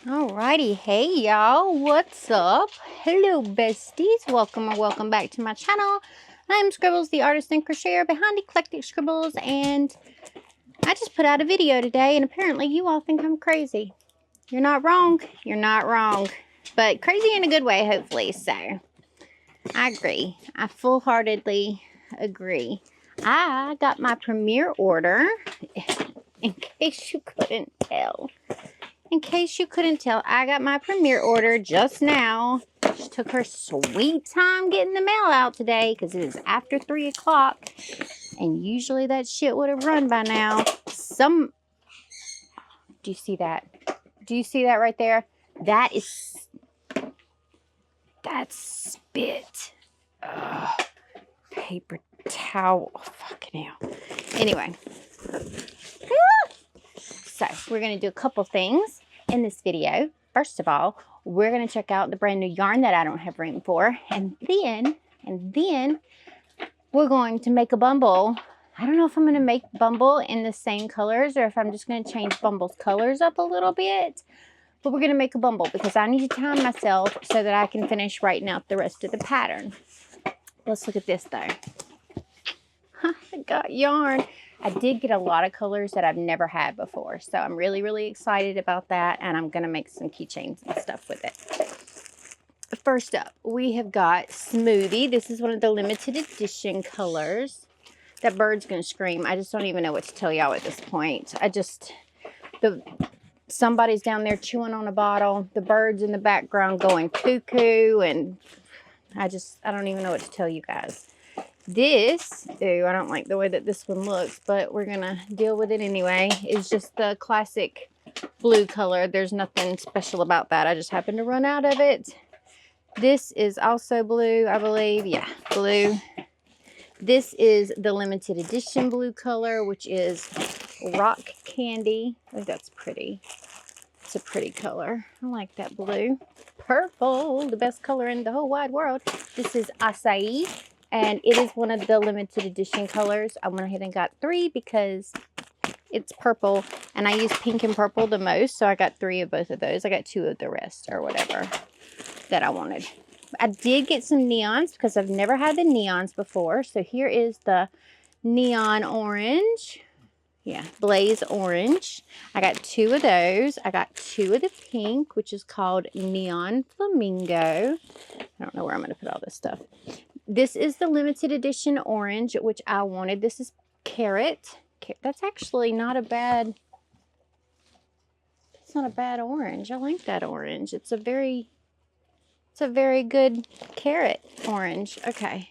Alrighty, hey y'all, what's up? Hello besties, welcome or welcome back to my channel. I'm Scribbles, the artist and crocheter behind Eclectic Scribbles, and I just put out a video today, and apparently you all think I'm crazy. You're not wrong, but crazy in a good way, hopefully. So I agree, I full-heartedly agree. I got my premiere order, in case you couldn't tell. In case you couldn't tell, I got my premiere order just now. She took her sweet time getting the mail out today because it is after 3 o'clock. And usually that shit would have run by now. Do you see that? Do you see that right there? That's spit. Ugh. Paper towel. Oh, fucking hell. Anyway. So we're going to do a couple things in this video. First of all, we're going to check out the brand new yarn that I don't have room for. And then we're going to make a Bumble. I don't know if I'm going to make Bumble in the same colors or if I'm just going to change Bumble's colors up a little bit. But we're going to make a Bumble because I need to time myself so that I can finish writing out the rest of the pattern. Let's look at this though. I got yarn. I did get a lot of colors that I've never had before. So I'm really, really excited about that. And I'm going to make some keychains and stuff with it. First up, we have got Smoothie. This is one of the limited edition colors. That bird's going to scream. I just don't even know what to tell y'all at this point. Somebody's down there chewing on a bottle. The bird's in the background going cuckoo. And I don't even know what to tell you guys. This, I don't like the way that this one looks, but we're going to deal with it anyway. It's just the classic blue color. There's nothing special about that. I just happened to run out of it. This is also blue, I believe. Yeah, blue. This is the limited edition blue color, which is rock candy. Oh, that's pretty. It's a pretty color. I like that blue. Purple, the best color in the whole wide world. This is acai. And it is one of the limited edition colors. I went ahead and got 3 because it's purple. And I use pink and purple the most. So I got 3 of both of those. I got 2 of the rest or whatever that I wanted. I did get some neons because I've never had the neons before. So here is the neon orange. Yeah, blaze orange. I got 2 of those. I got 2 of the pink, which is called neon flamingo. I don't know where I'm going to put all this stuff. This is the limited edition orange, which I wanted. This is carrot. That's actually not a bad, it's not a bad orange. I like that orange. It's a very good carrot orange. Okay.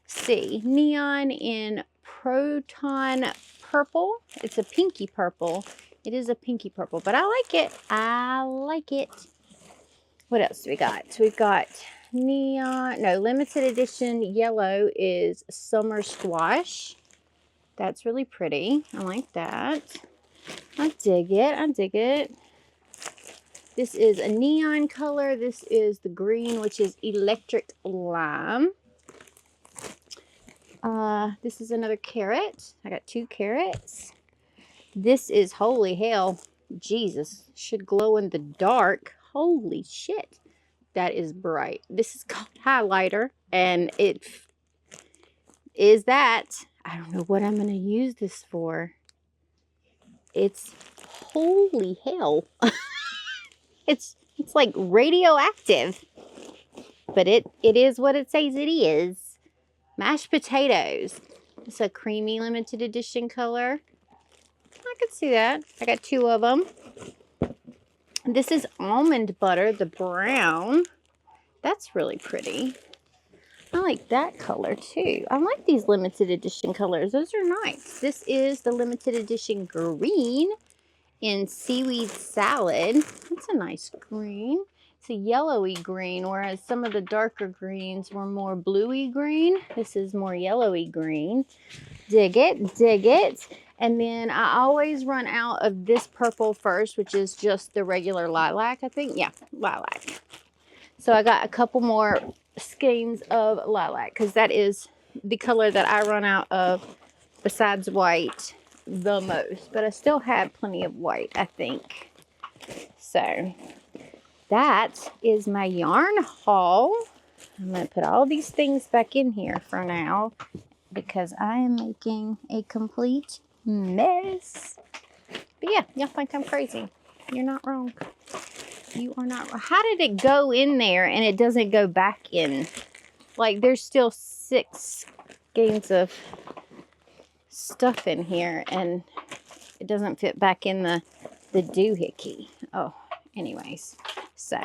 See, neon in proton purple. It's a pinky purple. It is a pinky purple, but I like it. I like it. What else do we got? So we've got neon, no, limited edition yellow is summer squash. That's really pretty. I like that. I dig it. I dig it. This is a neon color. This is the green, which is electric lime. This is another carrot. I got 2 carrots. This is, holy hell, Jesus, should glow in the dark. Holy shit. That is bright. This is called highlighter, and it is that. I don't know what I'm going to use this for. It's, holy hell. It's like radioactive, but it is what it says it is. Mashed potatoes. It's a creamy limited edition color. I could see that. I got 2 of them. This is almond butter, the brown. That's really pretty. I like that color too. I like these limited edition colors. Those are nice. This is the limited edition green in seaweed salad. That's a nice green. It's a yellowy green, whereas some of the darker greens were more bluey green. This is more yellowy green. Dig it, dig it. And then I always run out of this purple first, which is just the regular lilac, I think. Yeah, lilac. So I got a couple more skeins of lilac because that is the color that I run out of besides white the most. But I still have plenty of white, I think. So that is my yarn haul. I'm going to put all these things back in here for now because I am making a complete mess. But yeah, y'all think I'm crazy. You're not wrong. You are not wrong. How did it go in there and it doesn't go back in? Like, there's still 6 skeins of stuff in here and it doesn't fit back in the doohickey. Oh, anyways. So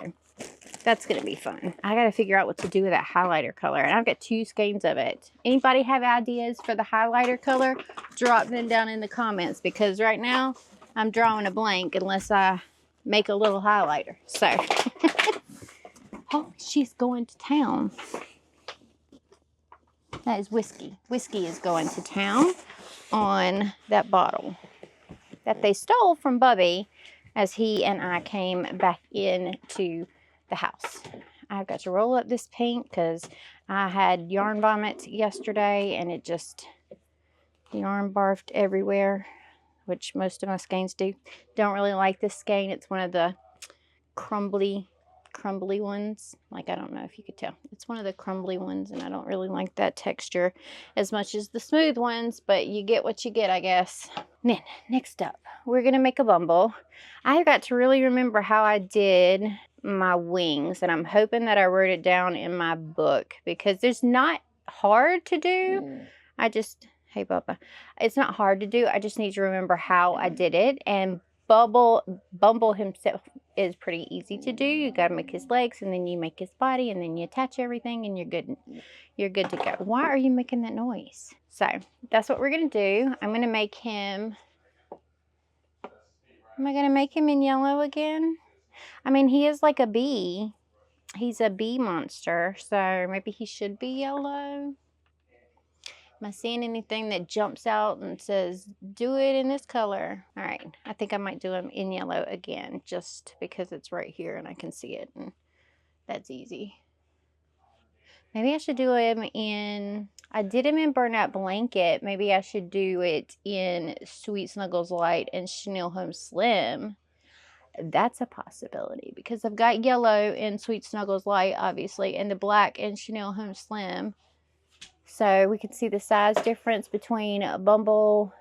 that's going to be fun. I got to figure out what to do with that highlighter color. And I've got 2 skeins of it. Anybody have ideas for the highlighter color? Drop them down in the comments because right now I'm drawing a blank unless I make a little highlighter. So, oh, she's going to town. That is Whiskey. Whiskey is going to town on that bottle that they stole from Bubby as he and I came back into the house. I've got to roll up this paint because I had yarn vomit yesterday and it just, yarn barfed everywhere, which most of my skeins do. Don't really like this skein. It's one of the crumbly ones. Like, I don't know if you could tell. It's one of the crumbly ones and I don't really like that texture as much as the smooth ones, but you get what you get, I guess. Then, next up, we're going to make a bumble. I got to really remember how I did my wings, and I'm hoping that I wrote it down in my book because there's not hard to do. I just, hey Bubba, it's not hard to do. I just need to remember how I did it. And Bumble himself is pretty easy to do. You got to make his legs and then you make his body and then you attach everything and you're good. You're good to go. Why are you making that noise? So that's what we're going to do. I'm going to make him, am I going to make him in yellow again? I mean, he is like a bee. He's a bee monster. So maybe he should be yellow. Am I seeing anything that jumps out and says, do it in this color? All right, I think I might do him in yellow again, just because it's right here and I can see it, and that's easy. Maybe I should do him in, I did him in Burnout Blanket. Maybe I should do it in Sweet Snuggles Light and Chenille Home Slim. That's a possibility, because I've got yellow in Sweet Snuggles Light, obviously, and the black in Chenille Home Slim. So we can see the size difference between Bumble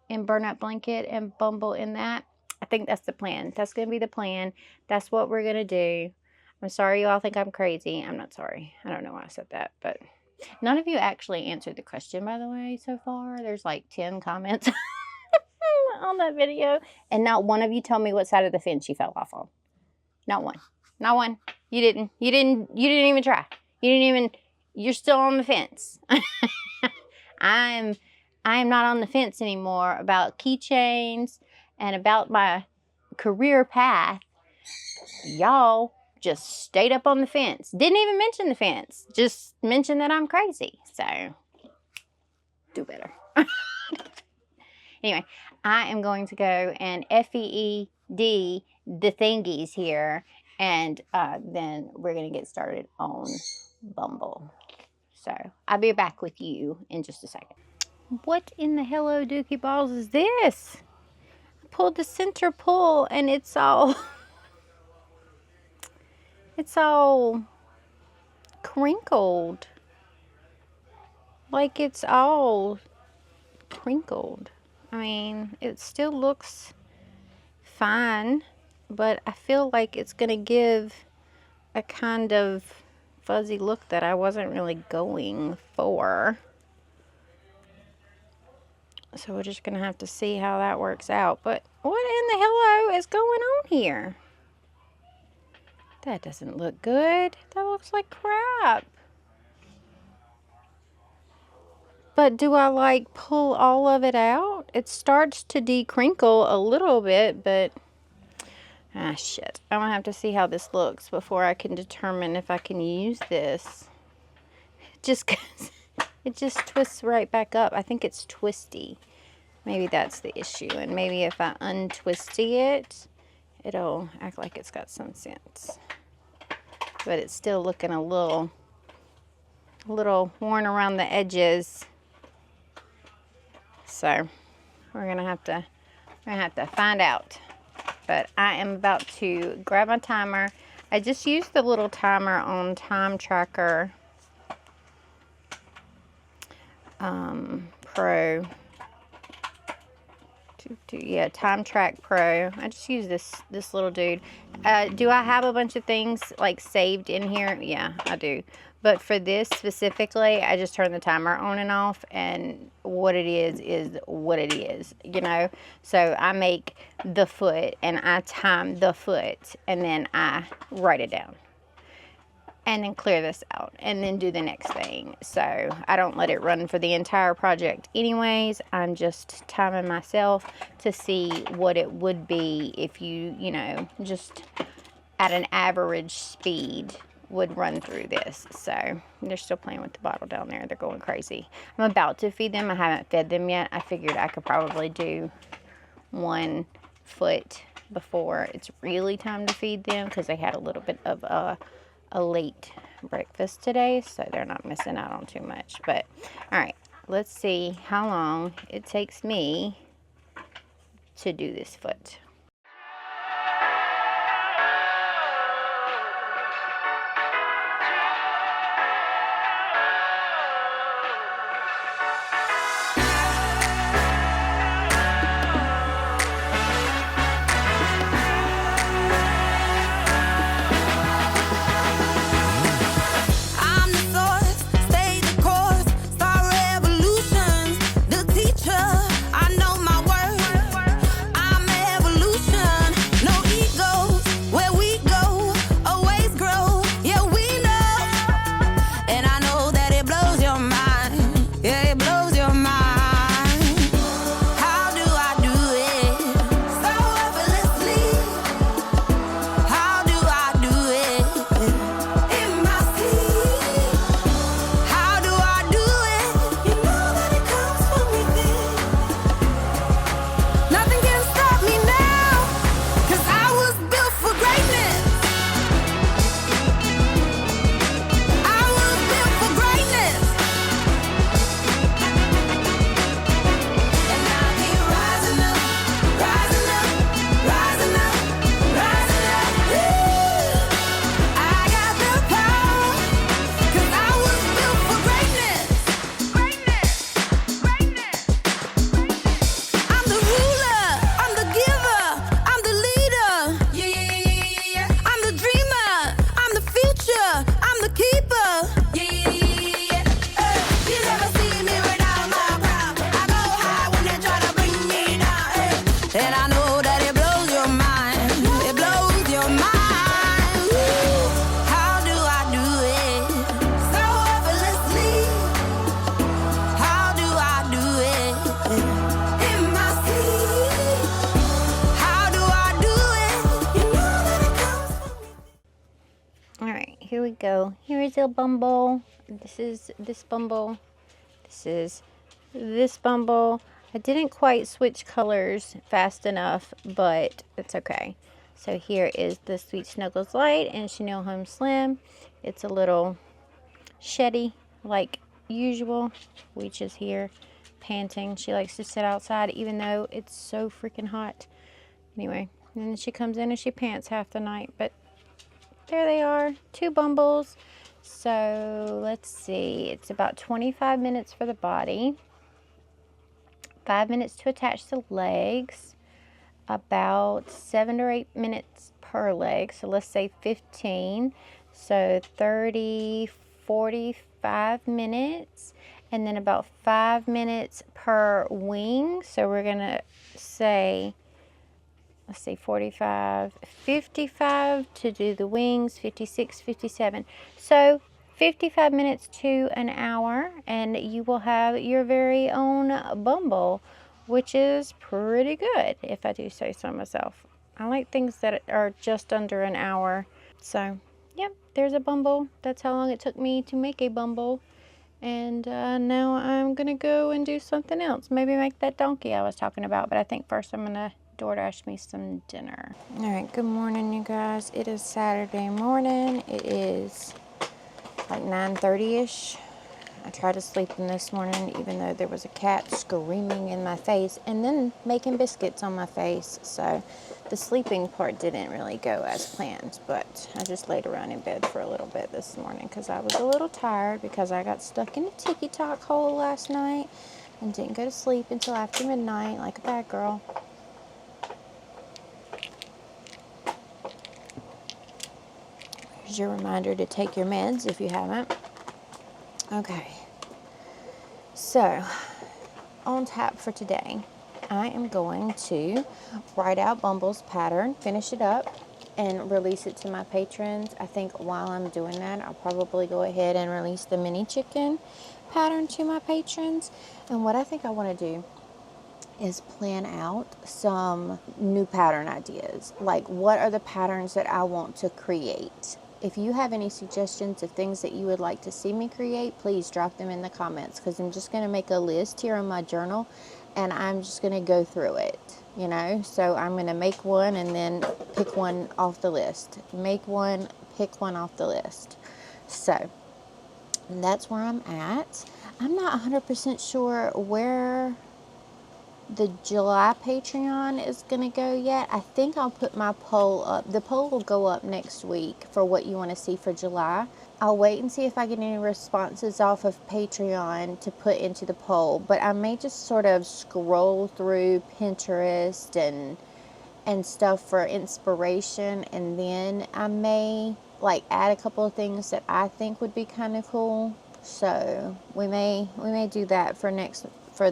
in Burnout Blanket and Bumble in that. I think that's the plan. That's going to be the plan. That's what we're going to do. I'm sorry you all think I'm crazy. I'm not sorry. I don't know why I said that, but none of you actually answered the question, by the way, so far. There's like 10 comments on that video, and not one of you told me what side of the fence you fell off on. Not one. Not one. You didn't even try. You're still on the fence. I am not on the fence anymore about keychains and about my career path. Y'all just stayed up on the fence. Didn't even mention the fence. Just mentioned that I'm crazy. So, do better. Anyway, I am going to go and FEED the thingies here. And then we're going to get started on Bumble. So, I'll be back with you in just a second. What in the hello dookie balls is this? I pulled the center pull and it's all crinkled. Like it's all crinkled. I mean, it still looks fine, but I feel like it's gonna give a kind of fuzzy look that I wasn't really going for. So we're just gonna have to see how that works out. But what in the hello is going on here? That doesn't look good. That looks like crap. But do I like pull all of it out? It starts to decrinkle a little bit, but shit. I'm gonna have to see how this looks before I can determine if I can use this. It just twists right back up. I think it's twisty. Maybe that's the issue. And maybe if I untwisty it, it'll act like it's got some sense. But it's still looking a little worn around the edges. So we're gonna have to find out. but I am about to grab my timer. I just used the little timer on Time Tracker Pro. Yeah, Time Track Pro. I just use this little dude. Do I have a bunch of things like saved in here? Yeah, I do. But for this specifically, I just turn the timer on and off, and what it is what it is, you know? So I make the foot, and I time the foot, and then I write it down. And then clear this out, and then do the next thing. So I don't let it run for the entire project anyways. I'm just timing myself to see what it would be if you know, just at an average speed would run through this. So they're still playing with the bottle down there. They're going crazy. I'm about to feed them. I haven't fed them yet. I figured I could probably do 1 foot before it's really time to feed them, because they had a little bit of a late breakfast today, so they're not missing out on too much. But all right, let's see how long it takes me to do this foot. Here we go. Here is a Bumble. This is this Bumble. This is this Bumble. I didn't quite switch colors fast enough, but it's okay. So here is the Sweet Snuggles Light and Chanel Home Slim. It's a little sheddy like usual. Weech is here panting. She likes to sit outside even though it's so freaking hot. Anyway, and then she comes in and she pants half the night, but there they are, 2 Bumbles. So let's see, it's about 25 minutes for the body, 5 minutes to attach the legs, about 7 or 8 minutes per leg. So let's say 15. So 30, 45 minutes, and then about 5 minutes per wing. So we're gonna say, let's see, 45, 55 to do the wings, 56, 57. So 55 minutes to an hour, and you will have your very own Bumble, which is pretty good, if I do say so myself. I like things that are just under an hour. So, yep, there's a Bumble. That's how long it took me to make a Bumble. And now I'm going to go and do something else. Maybe make that donkey I was talking about, but I think first I'm going to DoorDash me some dinner. All right, good morning, you guys. It is Saturday morning. It is like 9:30ish. I tried to sleep in this morning even though there was a cat screaming in my face and then making biscuits on my face. So the sleeping part didn't really go as planned, but I just laid around in bed for a little bit this morning because I was a little tired because I got stuck in a TikTok hole last night and didn't go to sleep until after midnight like a bad girl. Here's your reminder to take your meds if you haven't. Okay, so on tap for today, I am going to write out Bumble's pattern, finish it up, and release it to my patrons. I think while I'm doing that, I'll probably go ahead and release the mini chicken pattern to my patrons. And what I think I want to do is plan out some new pattern ideas. Like, what are the patterns that I want to create? If you have any suggestions of things that you would like to see me create, please drop them in the comments, because I'm just going to make a list here on my journal and I'm just going to go through it, you know. So I'm going to make one and then pick one off the list. Make one, pick one off the list. So that's where I'm at. I'm not 100% sure where the July Patreon is going to go yet. I think I'll put my poll up. The poll will go up next week for what you want to see for July. I'll wait and see if I get any responses off of Patreon to put into the poll, but I may just sort of scroll through Pinterest and stuff for inspiration, and then I may like add a couple of things that I think would be kind of cool. So we may do that for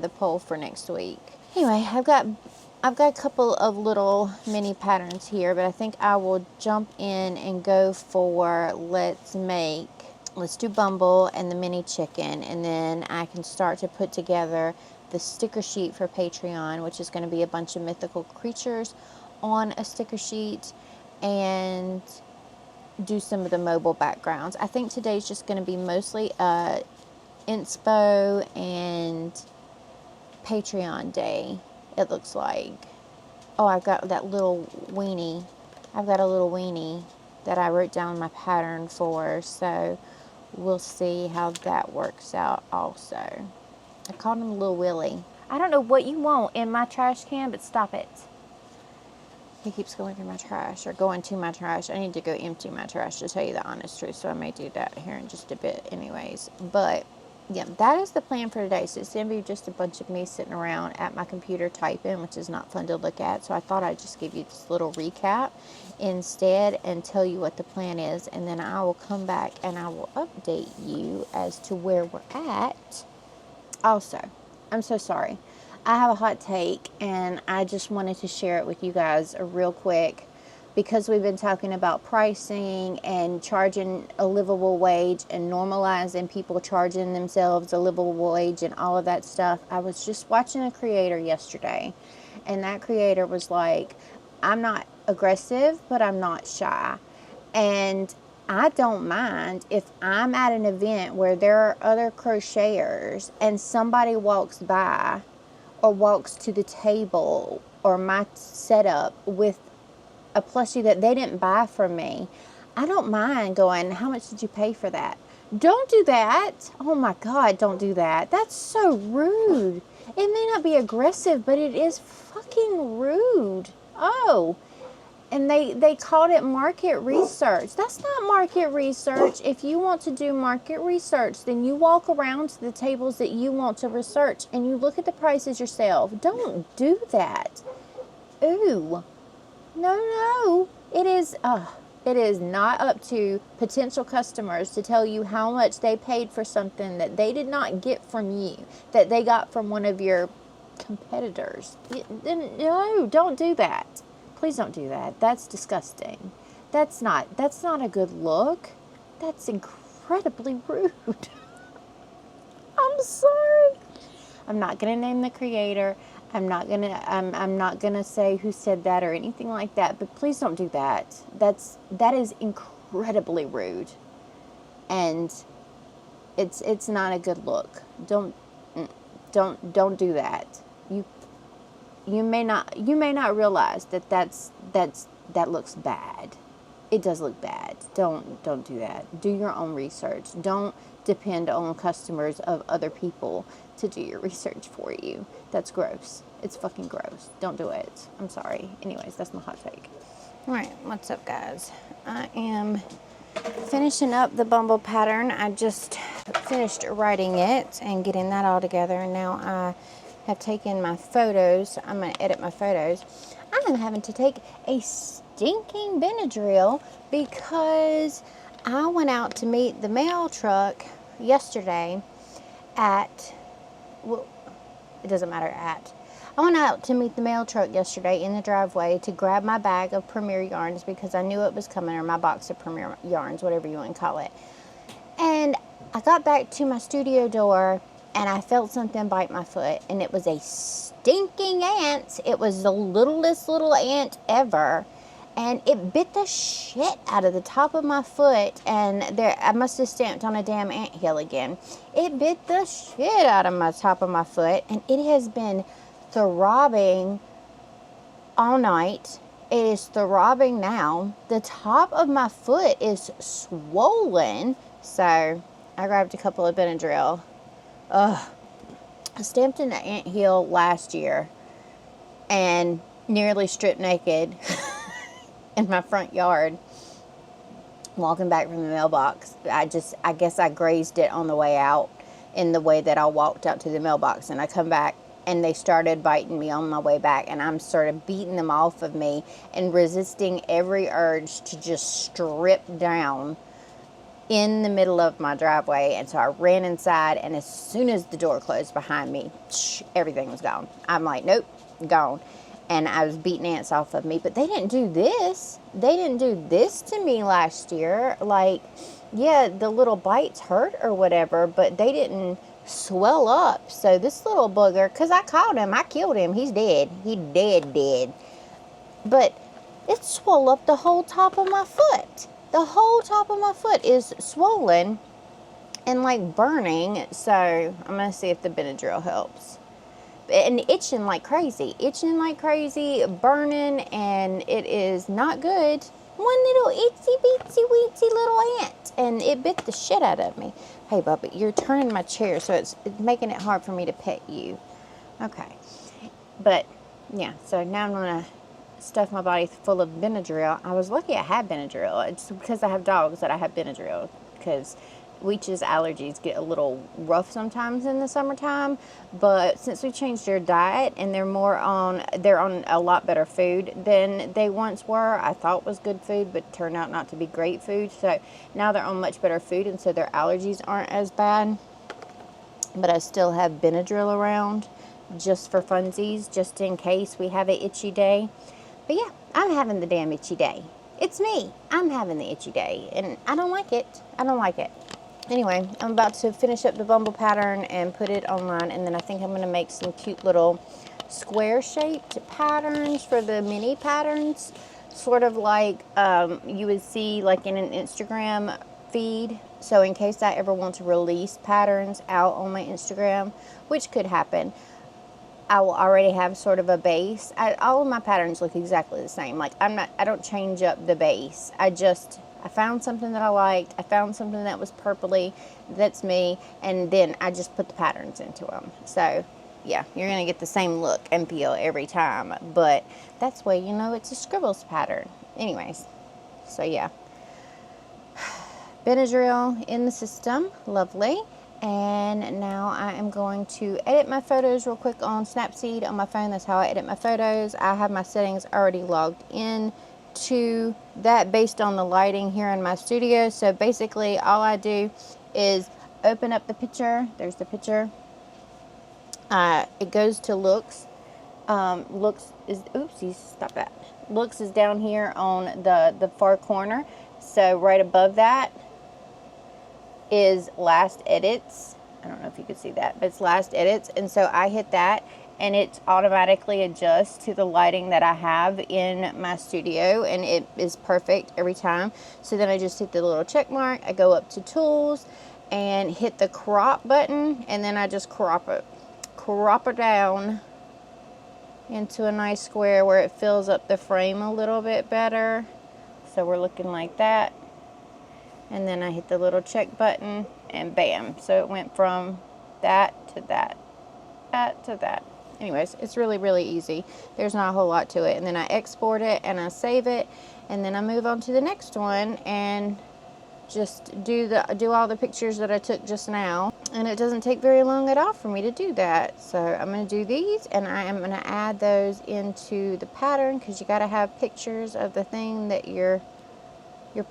the poll for next week. Anyway, I've got a couple of little mini patterns here, but I think I will jump in and go for let's do Bumble and the mini chicken, and then I can start to put together the sticker sheet for Patreon, which is going to be a bunch of mythical creatures on a sticker sheet, and do some of the mobile backgrounds. I think today's just going to be mostly inspo and Patreon day, it looks like. Oh, I've got that little weenie. I've got a little weenie that I wrote down my pattern for, so we'll see how that works out also. I called him Little Willie. I don't know what you want in my trash can, but stop it. He keeps going through my trash, or going to my trash. I need to go empty my trash, to tell you the honest truth, so I may do that here in just a bit anyways. But yeah, that is the plan for today. So it's going to be just a bunch of me sitting around at my computer typing, which is not fun to look at. So I thought I'd just give you this little recap instead and tell you what the plan is. And then I will come back and I will update you as to where we're at. Also, I'm so sorry. I have a hot take and I just wanted to share it with you guys real quick. Because we've been talking about pricing and charging a livable wage and normalizing people charging themselves a livable wage and all of that stuff. I was just watching a creator yesterday, and that creator was like, I'm not aggressive, but I'm not shy. And I don't mind if I'm at an event where there are other crocheters and somebody walks by or walks to the table or my setup with a plushie that they didn't buy from me. I don't mind going, how much did you pay for that? Don't do that. Oh my God, don't do that. That's so rude. It may not be aggressive, but it is fucking rude. Oh, and they called it market research. That's not market research. If you want to do market research, then you walk around to the tables that you want to research and you look at the prices yourself. Don't do that. Ooh. No. It is not up to potential customers to tell you how much they paid for something that they did not get from you, that they got from one of your competitors. No, don't do that. Please don't do that. That's disgusting. That's not a good look. That's incredibly rude. I'm sorry. I'm not going to name the creator. I'm not gonna say who said that or anything like that, but please don't do that. That is incredibly rude, and it's not a good look. Don't do that. You may not realize that looks bad. it does look bad. Don't do that. Do your own research. Don't depend on customers of other people to do your research for you. That's gross. It's fucking gross. Don't do it. I'm sorry. Anyways, that's my hot take. All right, what's up, guys? I am finishing up the Bumble pattern. I just finished writing it and getting that all together, and now I have taken my photos. I'm going to edit my photos. I am having to take a stinking Benadryl because I went out to meet the mail truck yesterday at, well, it doesn't matter at. I went out to meet the mail truck yesterday in the driveway to grab my bag of Premier yarns because I knew it was coming, or my box of Premier yarns, whatever you want to call it. And I got back to my studio door and I felt something bite my foot, and it was a stinking ant. It was the littlest little ant ever, and it bit the shit out of the top of my foot, and there, I must have stamped on a damn anthill again. It bit the shit out of my top of my foot, and it has been throbbing all night. It is throbbing now. The top of my foot is swollen, so I grabbed a couple of Benadryl. I stamped in the anthill last year and nearly stripped naked in my front yard walking back from the mailbox. I guess I grazed it on the way out in the way that I walked out to the mailbox, and I come back and they started biting me on my way back, and I'm sort of beating them off of me and resisting every urge to just strip down in the middle of my driveway. And so I ran inside, and as soon as the door closed behind me, everything was gone. I'm like, nope, gone. And I was beating ants off of me, but they didn't do this. They didn't do this to me last year. Like, yeah, the little bites hurt or whatever, but they didn't swell up. So this little booger, because I caught him, I killed him, he's dead. He dead. But it swelled up the whole top of my foot. The whole top of my foot is swollen and like burning. So I'm going to see if the Benadryl helps. And itching like crazy, burning, and it is not good. One little itsy bitsy weetsy little ant, and it bit the shit out of me. Hey, Bubba, you're turning my chair, so it's making it hard for me to pet you. Okay. But, yeah, so now I'm going to stuff my body full of Benadryl. I was lucky I had Benadryl. It's because I have dogs that I have Benadryl, because Weech's allergies get a little rough sometimes in the summertime, but since we changed their diet and they're on a lot better food than they once were, I thought was good food, but turned out not to be great food. So now they're on much better food, and so their allergies aren't as bad. But I still have Benadryl around just for funsies, just in case we have an itchy day. But yeah, I'm having the damn itchy day. It's me. I'm having the itchy day, and I don't like it. Anyway, I'm about to finish up the Bumble pattern and put it online, and then I think I'm going to make some cute little square-shaped patterns for the mini patterns, sort of like you would see like in an Instagram feed. So in case I ever want to release patterns out on my Instagram, which could happen, I will already have sort of a base. All of my patterns look exactly the same. Like I don't change up the base. I found something that I liked. I found something that was purpley. That's me. And then I just put the patterns into them. So, yeah, you're going to get the same look and feel every time. But that's why you know it's a Scribbles pattern. Anyways, so yeah. Benadryl in the system. Lovely. And now I am going to edit my photos real quick on Snapseed on my phone. That's how I edit my photos. I have my settings already logged in to that based on the lighting here in my studio. So basically all I do is open up the picture. There's the picture. It goes to looks. Looks is down here on the far corner. So right above that is last edits. I don't know if you could see that, but it's last edits. And so I hit that, and it automatically adjusts to the lighting that I have in my studio, and it is perfect every time. So then I just hit the little check mark, I go up to tools and hit the crop button, and then I just crop it down into a nice square where it fills up the frame a little bit better. So we're looking like that. And then I hit the little check button and bam. So it went from that to that, that to that. Anyways, it's really, really easy. There's not a whole lot to it. And then I export it and I save it. And then I move on to the next one and just do all the pictures that I took just now. And it doesn't take very long at all for me to do that. So I'm going to do these, and I am going to add those into the pattern, because you got to have pictures of the thing that your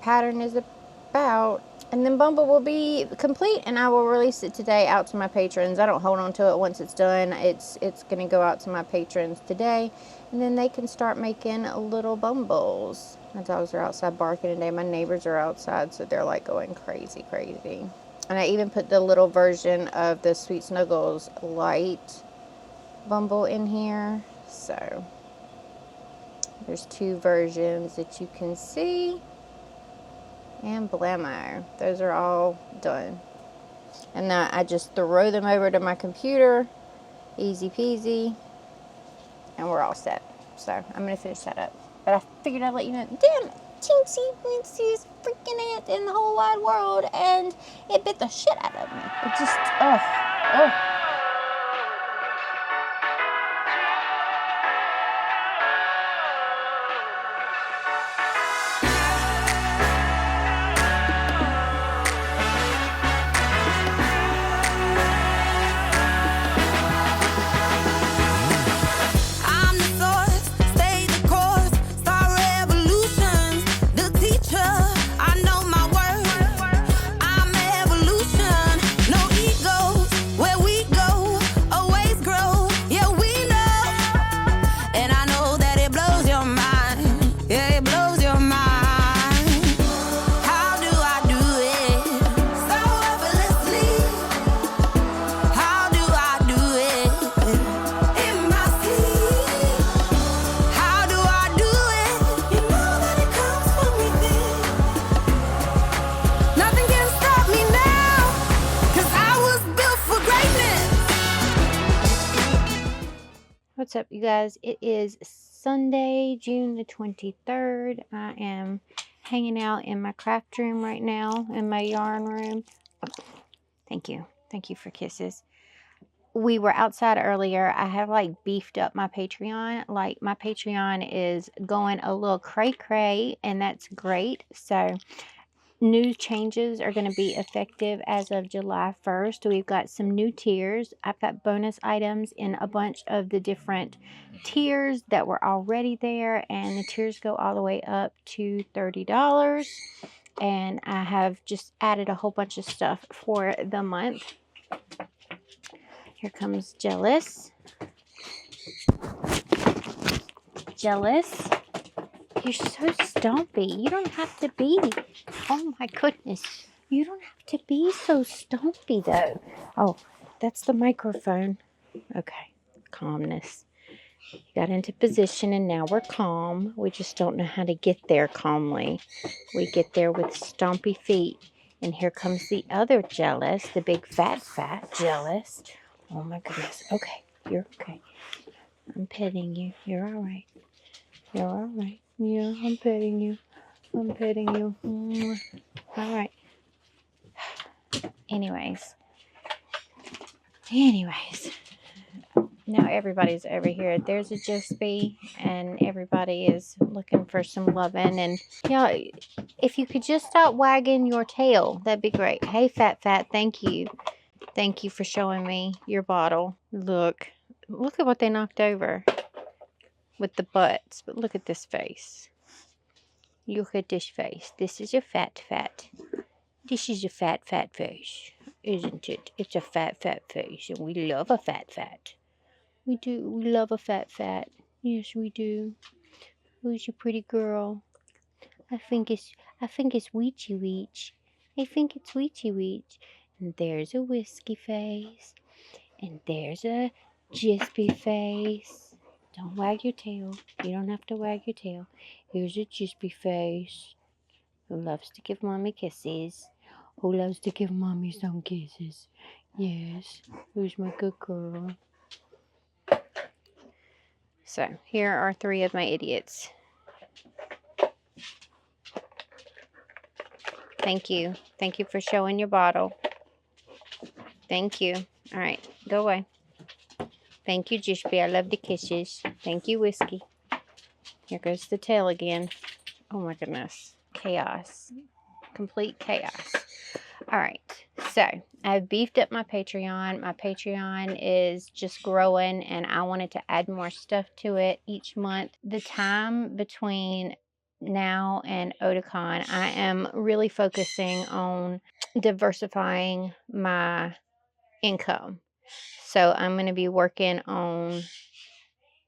pattern is about. And then Bumble will be complete, and I will release it today out to my patrons. I don't hold on to it once it's done. It's going to go out to my patrons today, and then they can start making little Bumbles. My dogs are outside barking today. My neighbors are outside, so they're like going crazy, crazy. And I even put the little version of the Sweet Snuggles light Bumble in here. So there's 2 versions that you can see. And blammo. Those are all done. And now I just throw them over to my computer. Easy peasy. And we're all set. So I'm going to finish that up. But I figured I'd let you know. Damn, teensy weensiest freaking ant in the whole wide world. And it bit the shit out of me. It just, oh. What's up, you guys? It is Sunday, June the 23rd. I am hanging out in my craft room right now, in my yarn room. Oh, thank you. Thank you for kisses. We were outside earlier. I have like beefed up my Patreon. Like, my Patreon is going a little cray-cray, and that's great. So new changes are going to be effective as of July 1st. We've got some new tiers. I've got bonus items in a bunch of the different tiers that were already there, and the tiers go all the way up to $30. And I have just added a whole bunch of stuff for the month. Here comes Jealous. Jealous. You're so stumpy. You don't have to be. Oh my goodness. You don't have to be so stumpy though. Oh, that's the microphone. Okay. Calmness. You got into position and now we're calm. We just don't know how to get there calmly. We get there with stompy feet. And here comes the other Jealous. The big fat Jealous. Oh my goodness. Okay. You're okay. I'm petting you. You're all right. You're all right. Yeah, I'm petting you. I'm petting you. All right. Anyways. Now everybody's over here. There's a Just Be, and everybody is looking for some loving. And y'all, if you could just stop wagging your tail, that'd be great. Hey, Fat, thank you. Thank you for showing me your bottle. Look at what they knocked over with the butts. But look at this face. Look at this face. This is a fat. This is a fat face, isn't it? It's a fat face, and we love a fat. We do. We love a fat. Yes, we do. Who's your pretty girl? I think it's Weechy Weech. I think it's Weechy Weech. And there's a Whiskey face. And there's a Jispy face. Don't wag your tail. You don't have to wag your tail. Here's a Jispy face. Who loves to give mommy kisses. Who loves to give mommy some kisses. Yes. Who's my good girl? So, here are 3 of my idiots. Thank you. Thank you for showing your bottle. Thank you. All right, go away. Thank you, Jishby. I love the kisses. Thank you, Whiskey. Here goes the tail again. Oh my goodness. Chaos. Complete chaos. All right. So I've beefed up my Patreon. My Patreon is just growing and I wanted to add more stuff to it each month. The time between now and Otakon, I am really focusing on diversifying my income. So I'm going to be working on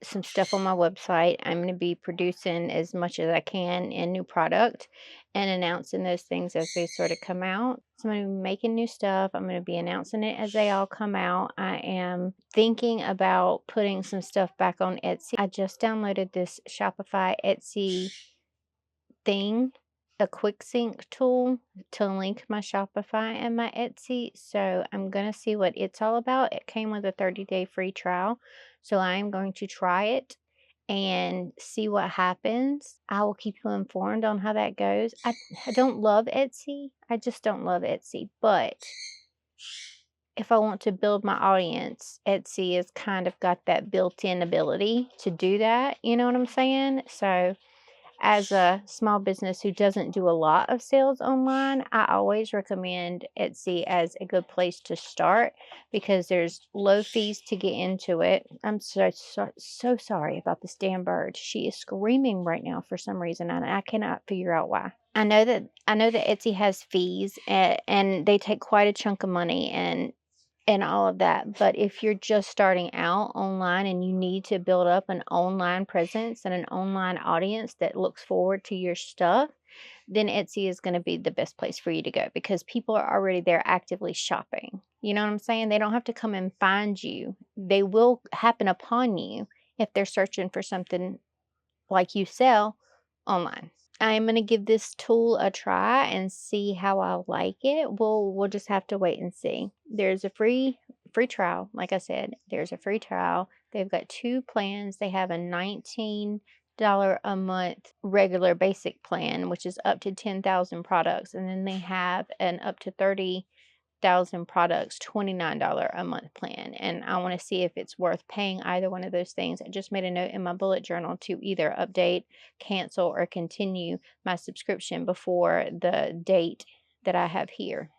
some stuff on my website. I'm going to be producing as much as I can in new product and announcing those things as they sort of come out. So I'm going to be making new stuff. I'm going to be announcing it as they all come out. I am thinking about putting some stuff back on Etsy. I just downloaded this Shopify Etsy thing, a quick sync tool to link my Shopify and my Etsy. So I'm going to see what it's all about. It came with a 30-day free trial. So I am going to try it and see what happens. I will keep you informed on how that goes. I don't love Etsy. I just don't love Etsy. But if I want to build my audience, Etsy has kind of got that built-in ability to do that. You know what I'm saying? So as a small business who doesn't do a lot of sales online, I always recommend Etsy as a good place to start because there's low fees to get into it. I'm so sorry about this damn bird. She is screaming right now for some reason, and I cannot figure out why. I know that Etsy has fees and they take quite a chunk of money and all of that. But if you're just starting out online and you need to build up an online presence and an online audience that looks forward to your stuff, then Etsy is going to be the best place for you to go because people are already there actively shopping. You know what I'm saying? They don't have to come and find you. They will happen upon you if they're searching for something like you sell online. I'm going to give this tool a try and see how I like it. We'll just have to wait and see. There's a free trial. Like I said, there's a free trial. They've got two plans. They have a $19 a month regular basic plan, which is up to 10,000 products. And then they have an up to 30,000 products, $29 a month plan. And I want to see if it's worth paying either one of those things. I just made a note in my bullet journal to either update, cancel, or continue my subscription before the date that I have here,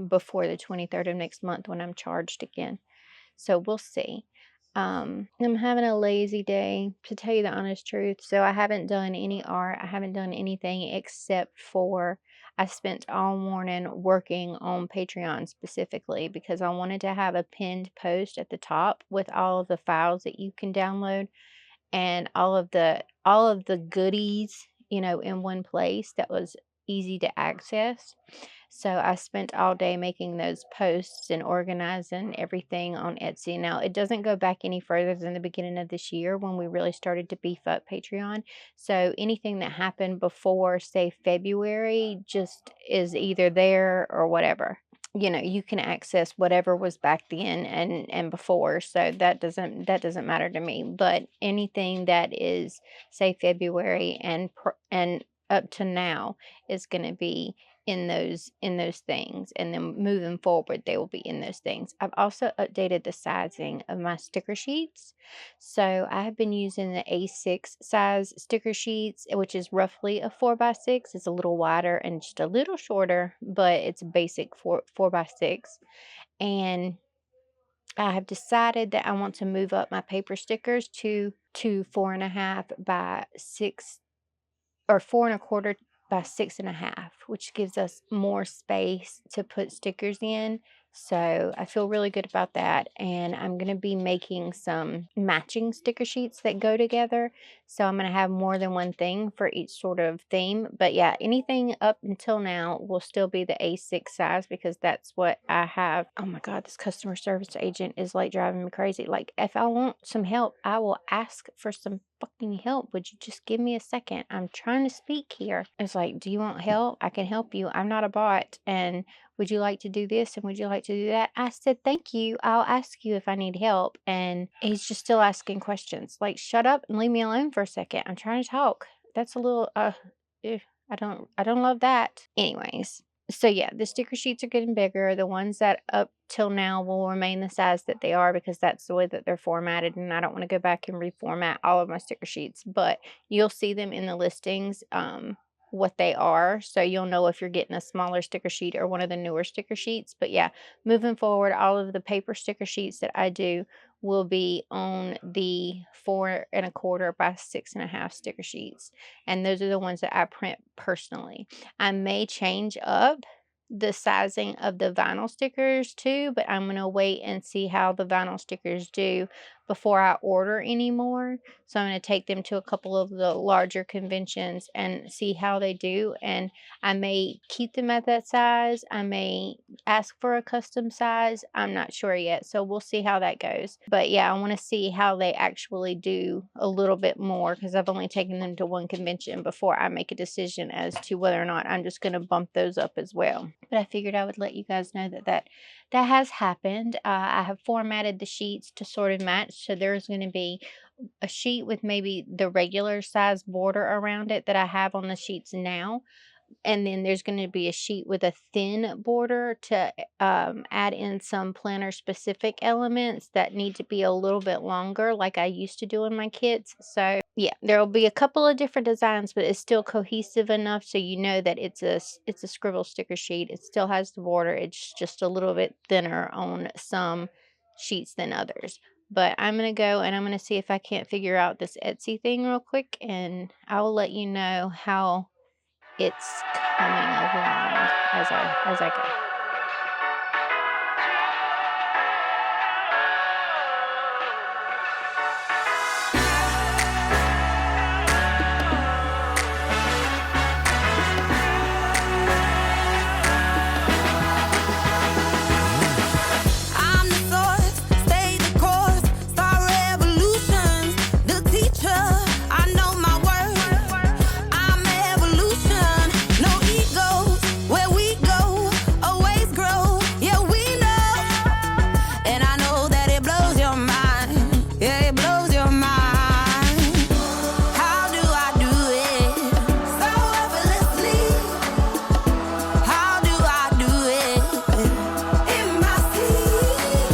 before the 23rd of next month when I'm charged again. So we'll see. I'm having a lazy day, to tell you the honest truth. So I haven't done any art. I haven't done anything except for I spent all morning working on Patreon specifically because I wanted to have a pinned post at the top with all of the files that you can download and all of the goodies, in one place that was easy to access. So I spent all day making those posts and organizing everything on Etsy. Now, it doesn't go back any further than the beginning of this year when we really started to beef up Patreon. So anything that happened before, say, February just is either there or whatever. You can access whatever was back then and before, so that doesn't matter to me. But anything that is, say, February and up to now is going to be in those things, and then moving forward they will be in those things. I've also updated the sizing of my sticker sheets. So I have been using the A6 size sticker sheets, which is roughly a 4x6. It's a little wider and just a little shorter, but it's a basic 4x6. And I have decided that I want to move up my paper stickers to 4.5 by 6, or 4.25 by 6.5, which gives us more space to put stickers in. So I feel really good about that. And I'm going to be making some matching sticker sheets that go together. So I'm going to have more than one thing for each sort of theme. But yeah, anything up until now will still be the A6 size because that's what I have. Oh my God, this customer service agent is like driving me crazy. Like, if I want some help, I will ask for some fucking help. Would you just give me a second? I'm trying to speak here. It's like, do you want help? I can help you. I'm not a bot. And would you like to do this? And would you like to do that? I said, thank you. I'll ask you if I need help. And he's just still asking questions. Like, shut up and leave me alone for a second. I'm trying to talk. That's a little, I don't love that. Anyways, so yeah, the sticker sheets are getting bigger. The ones that up till now will remain the size that they are because that's the way that they're formatted, and I don't want to go back and reformat all of my sticker sheets, but you'll see them in the listings, what they are, so you'll know if you're getting a smaller sticker sheet or one of the newer sticker sheets. But yeah, moving forward, all of the paper sticker sheets that I do will be on the 4¼ by 6½ sticker sheets, and those are the ones that I print personally. I may change up the sizing of the vinyl stickers too, but I'm going to wait and see how the vinyl stickers do before I order any more. So I'm going to take them to a couple of the larger conventions and see how they do, and I may keep them at that size. I may ask for a custom size. I'm not sure yet, so we'll see how that goes. But yeah, I want to see how they actually do a little bit more because I've only taken them to one convention before I make a decision as to whether or not I'm just going to bump those up as well. But I figured I would let you guys know that has happened. I have formatted the sheets to sort of match, so there's going to be a sheet with maybe the regular size border around it that I have on the sheets now, and then there's going to be a sheet with a thin border to add in some planner specific elements that need to be a little bit longer like I used to do in my kits. So yeah, there will be a couple of different designs, but it's still cohesive enough so you know that it's a scribble sticker sheet. It still has the border, it's just a little bit thinner on some sheets than others. But I'm going to go and I'm going to see if I can't figure out this Etsy thing real quick, and I will let you know how it's coming along as I go. I'm the source, stay the course, start revolutions. The teacher, I know my worth. I'm evolution, no egos. Where we go, always grow. Yeah, we know, and I know that it blows your mind. Yeah, it blows your mind. How do I do it? So effortlessly. How do I do it? In my sleep.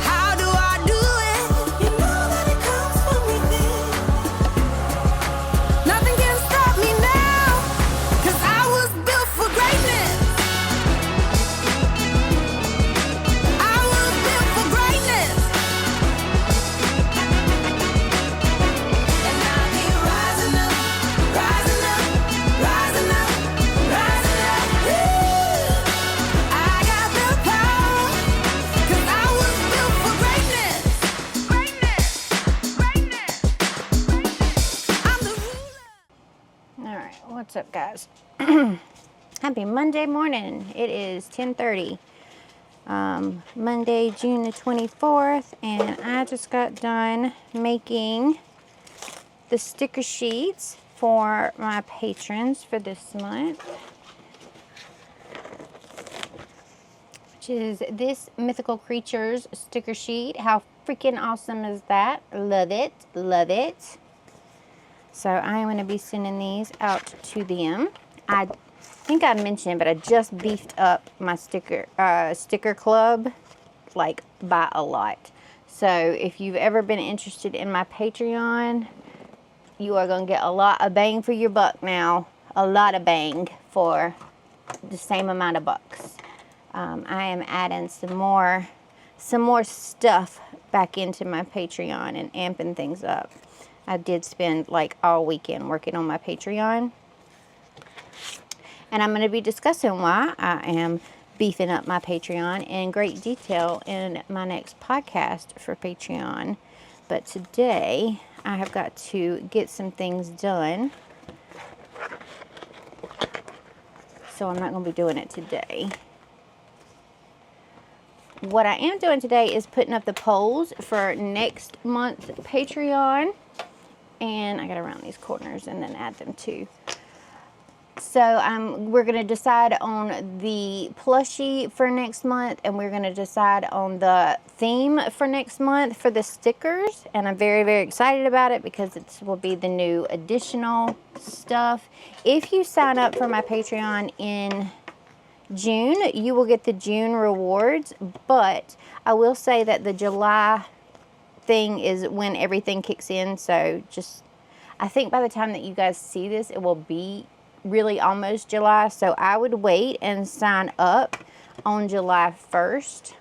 How do I do it? You know that it comes from within. Nothing can stop me now, 'cause I was built for greatness. I was built for greatness. And I keep rising up, rising up, rising up, rising up. I got the power, 'cause I was built for greatness. Greatness, greatness, greatness. I'm the ruler. All right, what's up, guys? Happy Monday morning. It is 10:30. Monday, June the 24th, and I just got done making the sticker sheets for my patrons for this month, which is this Mythical Creatures sticker sheet. How freaking awesome is that? Love it, love it. So I am going to be sending these out to them. I think I mentioned, but I just beefed up my sticker club, like, by a lot. So if you've ever been interested in my Patreon, you are going to get a lot of bang for your buck now. A lot of bang for the same amount of bucks. I am adding some more stuff back into my Patreon and amping things up. I did spend like all weekend working on my Patreon, and I'm going to be discussing why I am beefing up my Patreon in great detail in my next podcast for Patreon. But today I have got to get some things done, so I'm not going to be doing it today. What I am doing today is putting up the polls for next month's Patreon. And I got to round these corners and then add them too. So we're going to decide on the plushie for next month, and we're going to decide on the theme for next month for the stickers. And I'm very, very excited about it because it will be the new additional stuff. If you sign up for my Patreon in June, you will get the June rewards, but I will say that the July thing is when everything kicks in. So just, I think by the time that you guys see this, it will be really almost July. So I would wait and sign up on July 1st,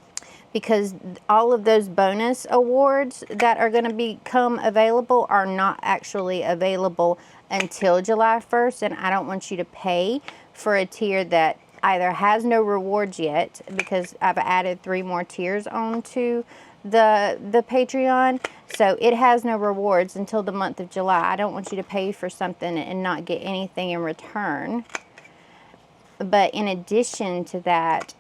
because all of those bonus awards that are going to become available are not actually available until July 1st. And I don't want you to pay for a tier that either has no rewards yet, because I've added 3 more tiers onto the Patreon, so it has no rewards until the month of July. I don't want you to pay for something and not get anything in return. But in addition to that,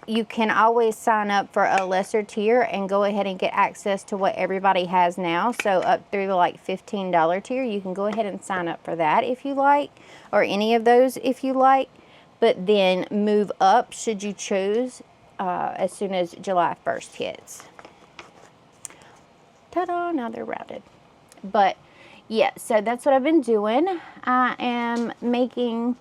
you can always sign up for a lesser tier and go ahead and get access to what everybody has now. So up through the like $15 tier, you can go ahead and sign up for that if you like, or any of those if you like, but then move up should you choose as soon as July 1st hits. Ta-da, now they're rounded. But yeah, so that's what I've been doing. I am making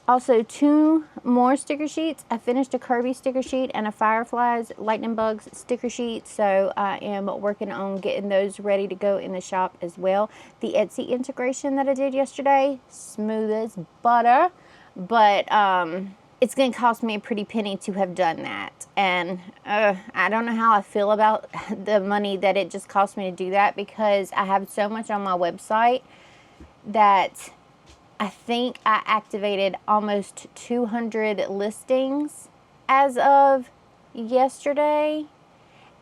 also 2 more sticker sheets. I finished a Kirby sticker sheet and a Fireflies Lightning Bugs sticker sheet, so I am working on getting those ready to go in the shop as well. The Etsy integration that I did yesterday, smooth as butter, but it's going to cost me a pretty penny to have done that. And I don't know how I feel about the money that it just cost me to do that, because I have so much on my website that I think I activated almost 200 listings as of yesterday.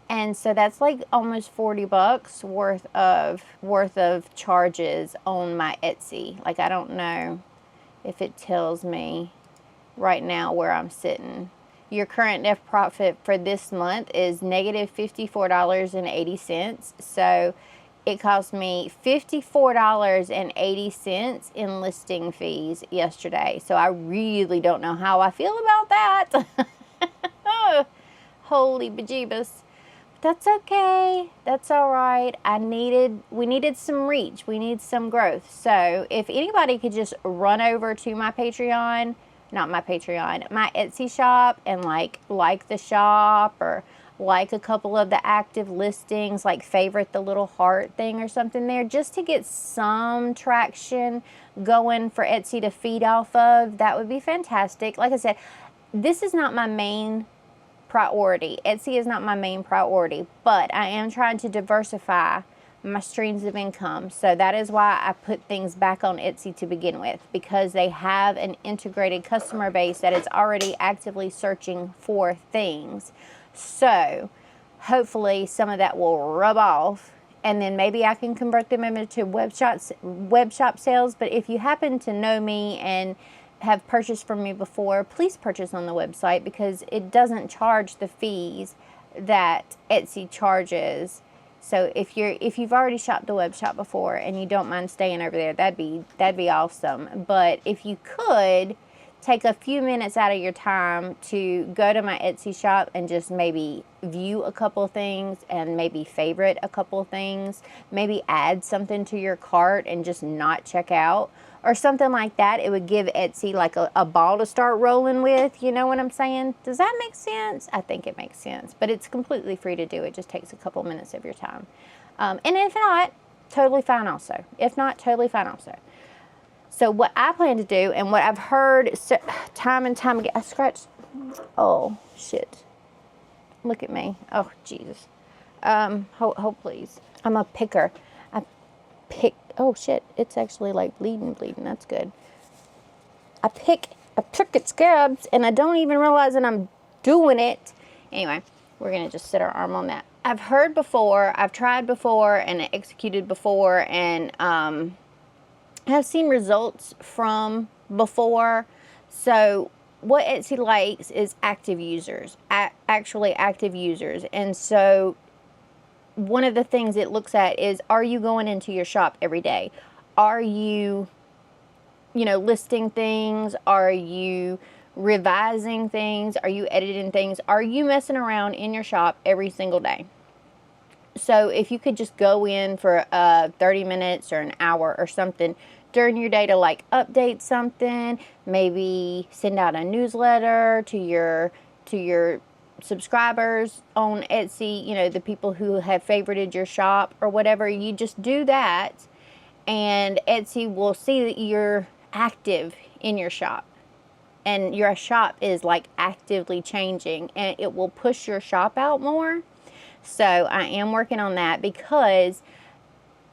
And so that's like almost $40 worth of charges on my Etsy. Like, I don't know if it tells me right now where I'm sitting. Your current net profit for this month is negative $54.80. So it cost me $54.80 in listing fees yesterday. So I really don't know how I feel about that. Holy bejeebus. That's okay. That's all right. We needed some reach. We need some growth. So if anybody could just run over to my Patreon, not my Patreon, my Etsy shop, and like the shop, or like a couple of the active listings, like favorite the little heart thing or something there, just to get some traction going for Etsy to feed off of, that would be fantastic. Like I said, this is not my main priority. Etsy is not my main priority, but I am trying to diversify my streams of income. So that is why I put things back on Etsy to begin with, because they have an integrated customer base that is already actively searching for things. So hopefully some of that will rub off, and then maybe I can convert them into web shop sales. But if you happen to know me and have purchased from me before, please purchase on the website, because it doesn't charge the fees that Etsy charges. So if you've already shopped the web shop before and you don't mind staying over there, that'd be awesome. But if you could take a few minutes out of your time to go to my Etsy shop and just maybe view a couple of things, and maybe favorite a couple of things, maybe add something to your cart and just not check out, or something like that, it would give Etsy like a ball to start rolling with. You know what I'm saying? Does that make sense? I think it makes sense. But it's completely free to do. It just takes a couple minutes of your time. And if not, totally fine also. If not, totally fine also. So what I plan to do, and what I've heard time and time again, I scratched. Oh, shit. Look at me. Oh, Jesus. Hold please. I'm a picker. Oh shit, it's actually like bleeding. That's good. I pick at scabs and I don't even realize that I'm doing it. Anyway, we're gonna just sit our arm on that. I've heard before, I've tried before, and executed before, and have seen results from before. So what Etsy likes is active users, actually active users. And so one of the things it looks at is, are you going into your shop every day? Are you you know, listing things? Are you revising things? Are you editing things? Are you messing around in your shop every single day? So if you could just go in for 30 minutes or an hour or something during your day to like update something, maybe send out a newsletter to your subscribers on Etsy, you know, the people who have favorited your shop or whatever, you just do that and Etsy will see that you're active in your shop. And your shop is like actively changing and it will push your shop out more. So I am working on that because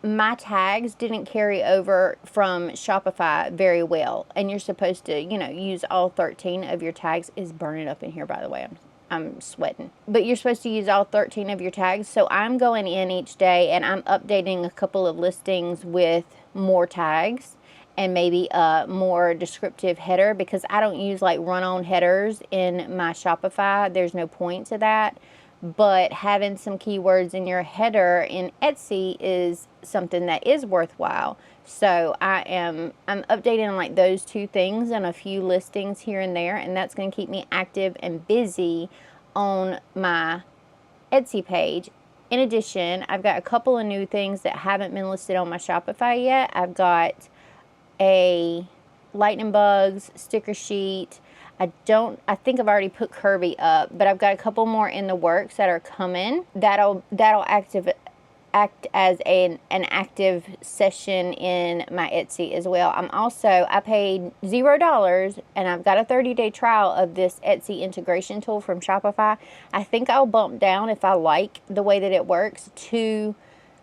my tags didn't carry over from Shopify very well. And you're supposed to, you know, use all 13 of your tags. Is burning up in here, by the way. I'm sweating. But you're supposed to use all 13 of your tags. So I'm going in each day and I'm updating a couple of listings with more tags and maybe a more descriptive header, because I don't use like run-on headers in my Shopify. There's no point to that. But having some keywords in your header in Etsy is something that is worthwhile. So I'm updating on like those two things and a few listings here and there, and that's going to keep me active and busy on my Etsy page. In addition, I've got a couple of new things that haven't been listed on my Shopify yet. I've got a lightning bugs sticker sheet. I think I've already put Kirby up, but I've got a couple more in the works that are coming. That'll act as an active session in my Etsy as well. I paid $0 and I've got a 30-day trial of this Etsy integration tool from Shopify. I think I'll bump down, if I like the way that it works, to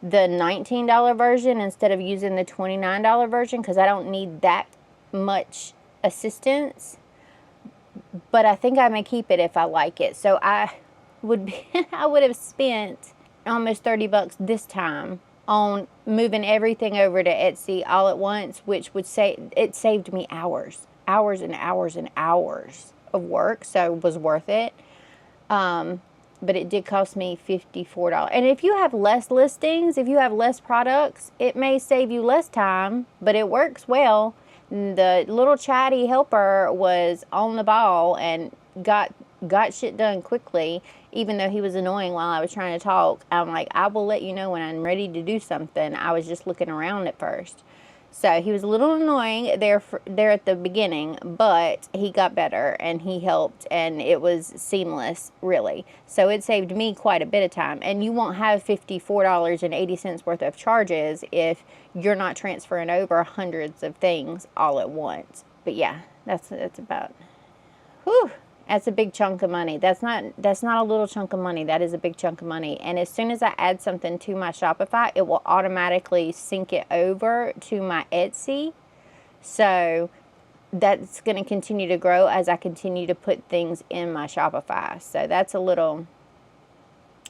the $19 version instead of using the $29 version, because I don't need that much assistance. But I think I may keep it if I like it. So I would have spent almost $30 this time on moving everything over to Etsy all at once, which would saved me hours and hours and hours of work. So it was worth it. But it did cost me $54. And if you have less listings, if you have less products, it may save you less time, but it works well. The little chatty helper was on the ball and got shit done quickly, even though he was annoying while I was trying to talk. I'm like, I will let you know when I'm ready to do something. I was just looking around at first. So he was a little annoying there at the beginning, but he got better and he helped and it was seamless, really. So it saved me quite a bit of time. And you won't have $54.80 worth of charges if you're not transferring over hundreds of things all at once. But yeah, that's about, whew. That's a big chunk of money. That's not a little chunk of money. That is a big chunk of money. And as soon as I add something to my Shopify, it will automatically sync it over to my Etsy. So that's going to continue to grow as I continue to put things in my Shopify. So that's a little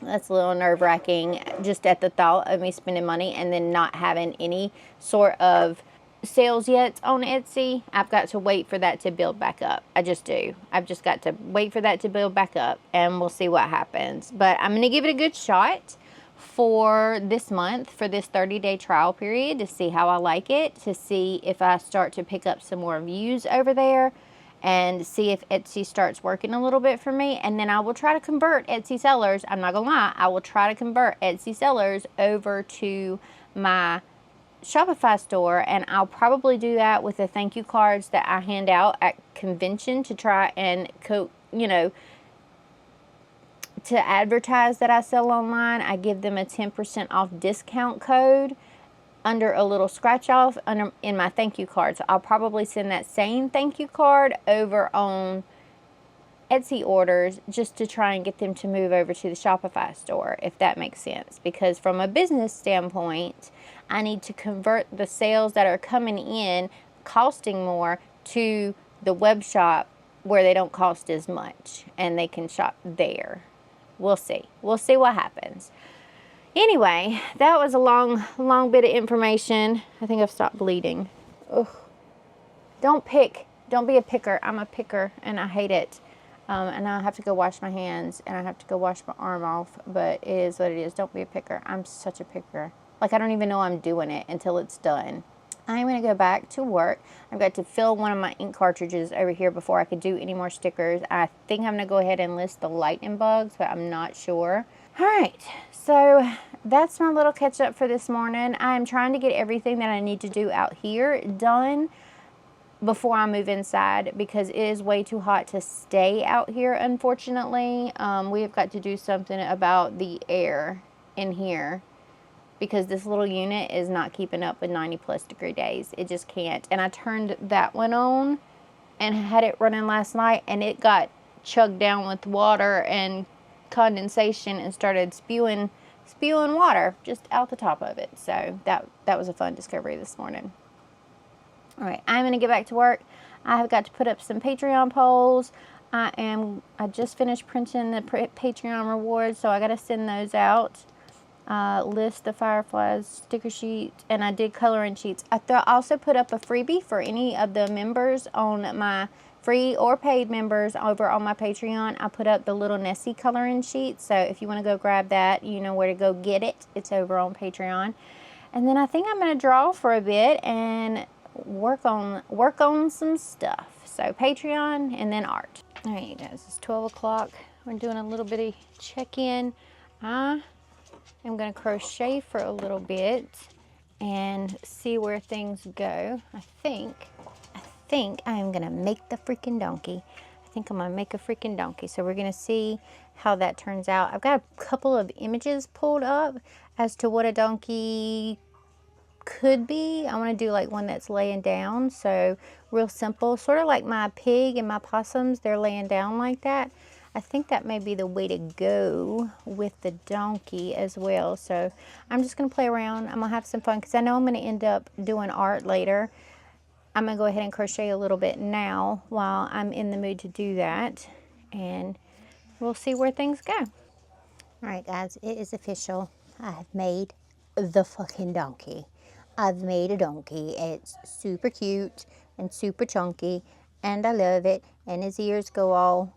nerve-wracking just at the thought of me spending money and then not having any sort of sales yet on Etsy. I've got to wait for that to build back up. I just do. I've just got to wait for that to build back up and we'll see what happens. But I'm going to give it a good shot for this month, for this 30-day trial period, to see how I like it, to see if I start to pick up some more views over there and see if Etsy starts working a little bit for me. And then I will try to convert Etsy sellers. I'm not going to lie. I will try to convert Etsy sellers over to my Shopify store, and I'll probably do that with the thank you cards that I hand out at convention to try and to advertise that I sell online. I give them a 10% off discount code under a little scratch off in my thank you card. So I'll probably send that same thank you card over on Etsy orders just to try and get them to move over to the Shopify store, if that makes sense. Because from a business standpoint, I need to convert the sales that are coming in costing more to the web shop where they don't cost as much and they can shop there. We'll see. We'll see what happens. Anyway, that was a long bit of information. I think I've stopped bleeding. Ugh. Don't pick. Don't be a picker. I'm a picker and I hate it. And I have to go wash my hands and I have to go wash my arm off, but it is what it is. Don't be a picker. I'm such a picker. Like, I don't even know I'm doing it until it's done. I'm going to go back to work. I've got to fill one of my ink cartridges over here before I could do any more stickers. I think I'm going to go ahead and list the lightning bugs, but I'm not sure. All right, so that's my little catch up for this morning. I'm trying to get everything that I need to do out here done before I move inside because it is way too hot to stay out here, unfortunately. We've got to do something about the air in here because this little unit is not keeping up with 90+ degree days. It just can't. And I turned that one on and had it running last night, and it got chugged down with water and condensation and started spewing water just out the top of it. So that was a fun discovery this morning. All right, I'm going to get back to work. I have got to put up some Patreon polls. I just finished printing the Patreon rewards, so I got to send those out. List the Fireflies sticker sheet, and I did coloring sheets. I also put up a freebie for any of the members on my free or paid members over on my Patreon. I put up the little Nessie coloring sheet, so if you want to go grab that, you know where to go get it. It's over on Patreon. And then I think I'm going to draw for a bit and work on some stuff. So Patreon and then art. All right, you guys, it's 12 o'clock. We're doing a little bitty check-in. I am going to crochet for a little bit and see where things go. I think I am going to make the freaking donkey. I think I'm going to make a freaking donkey. So we're going to see how that turns out. I've got a couple of images pulled up as to what a donkey could be. I want to do like one that's laying down, so real simple, sort of like my pig and my possums, they're laying down like that. I think that may be the way to go with the donkey as well. So I'm just going to play around. I'm going to have some fun because I know I'm going to end up doing art later. I'm going to go ahead and crochet a little bit now while I'm in the mood to do that, and we'll see where things go. All right, guys, it is official. I have made the fucking donkey. I've made a donkey. It's super cute and super chunky, and I love it. And his ears go all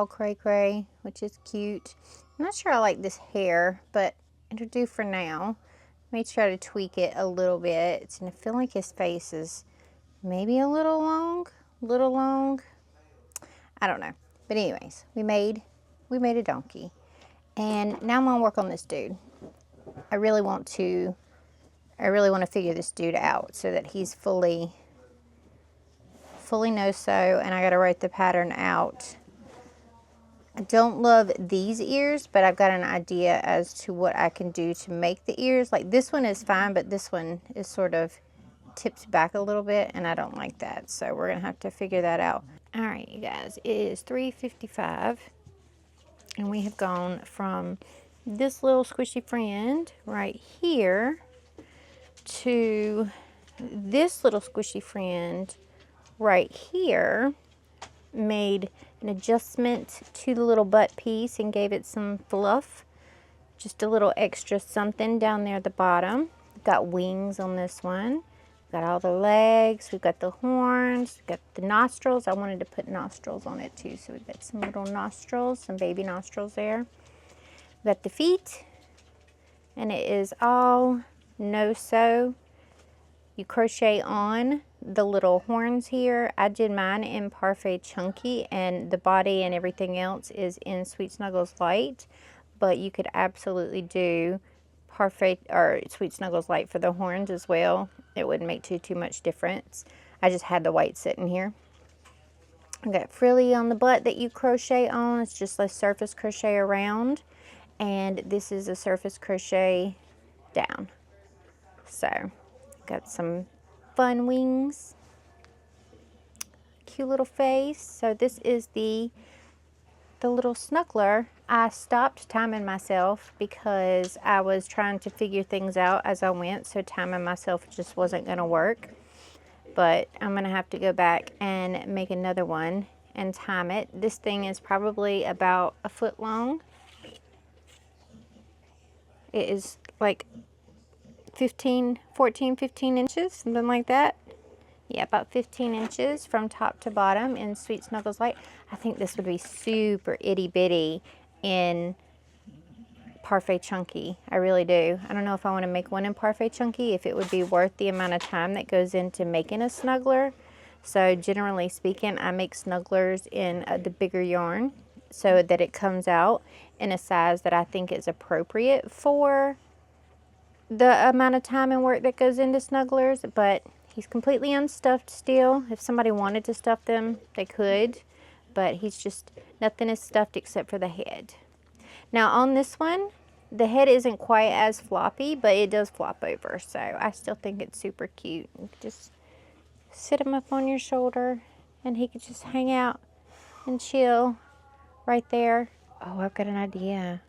cray cray, which is cute. I'm not sure I like this hair, but it'll do for now. Let me try to tweak it a little bit. And I feel like his face is maybe a little long. I don't know. But anyways, we made a donkey. And now I'm gonna work on this dude. I really want to figure this dude out so that he's fully no-sew, and I gotta write the pattern out. I don't love these ears, but I've got an idea as to what I can do to make the ears. Like this one is fine, but this one is sort of tipped back a little bit, and I don't like that. So we're gonna have to figure that out. All right, you guys, it is 3:55, and we have gone from this little squishy friend right here to this little squishy friend right here. Made an adjustment to the little butt piece and gave it some fluff, just a little extra something down there at the bottom. Got wings on this one, got all the legs, we've got the horns, we've got the nostrils. I wanted to put nostrils on it too, so we've got some little nostrils, some baby nostrils there. We've got the feet, and it is all no-sew. You crochet on the little horns here. I did mine in Parfait Chunky, and the body and everything else is in Sweet Snuggles Light, but you could absolutely do Parfait or Sweet Snuggles Light for the horns as well. It wouldn't make too much difference. I just had the white sitting here. I got frilly on the butt that you crochet on. It's just a surface crochet around, and this is a surface crochet down. So got some fun wings, cute little face. So this is the little snuggler. I stopped timing myself because I was trying to figure things out as I went, so timing myself just wasn't going to work. But I'm going to have to go back and make another one and time it. This thing is probably about a foot long. It is like 15 inches, something like that. Yeah, about 15 inches from top to bottom in Sweet Snuggles Light. I think this would be super itty bitty in Parfait Chunky. I really do. I don't know if I want to make one in Parfait Chunky, if it would be worth the amount of time that goes into making a snuggler. So generally speaking, I make snugglers in the bigger yarn so that it comes out in a size that I think is appropriate for the amount of time and work that goes into snugglers. But he's completely unstuffed still. If somebody wanted to stuff them, they could. But he's just, nothing is stuffed except for the head. Now on this one, the head isn't quite as floppy, but it does flop over. So I still think it's super cute. You could just sit him up on your shoulder and he could just hang out and chill right there. Oh, I've got an idea.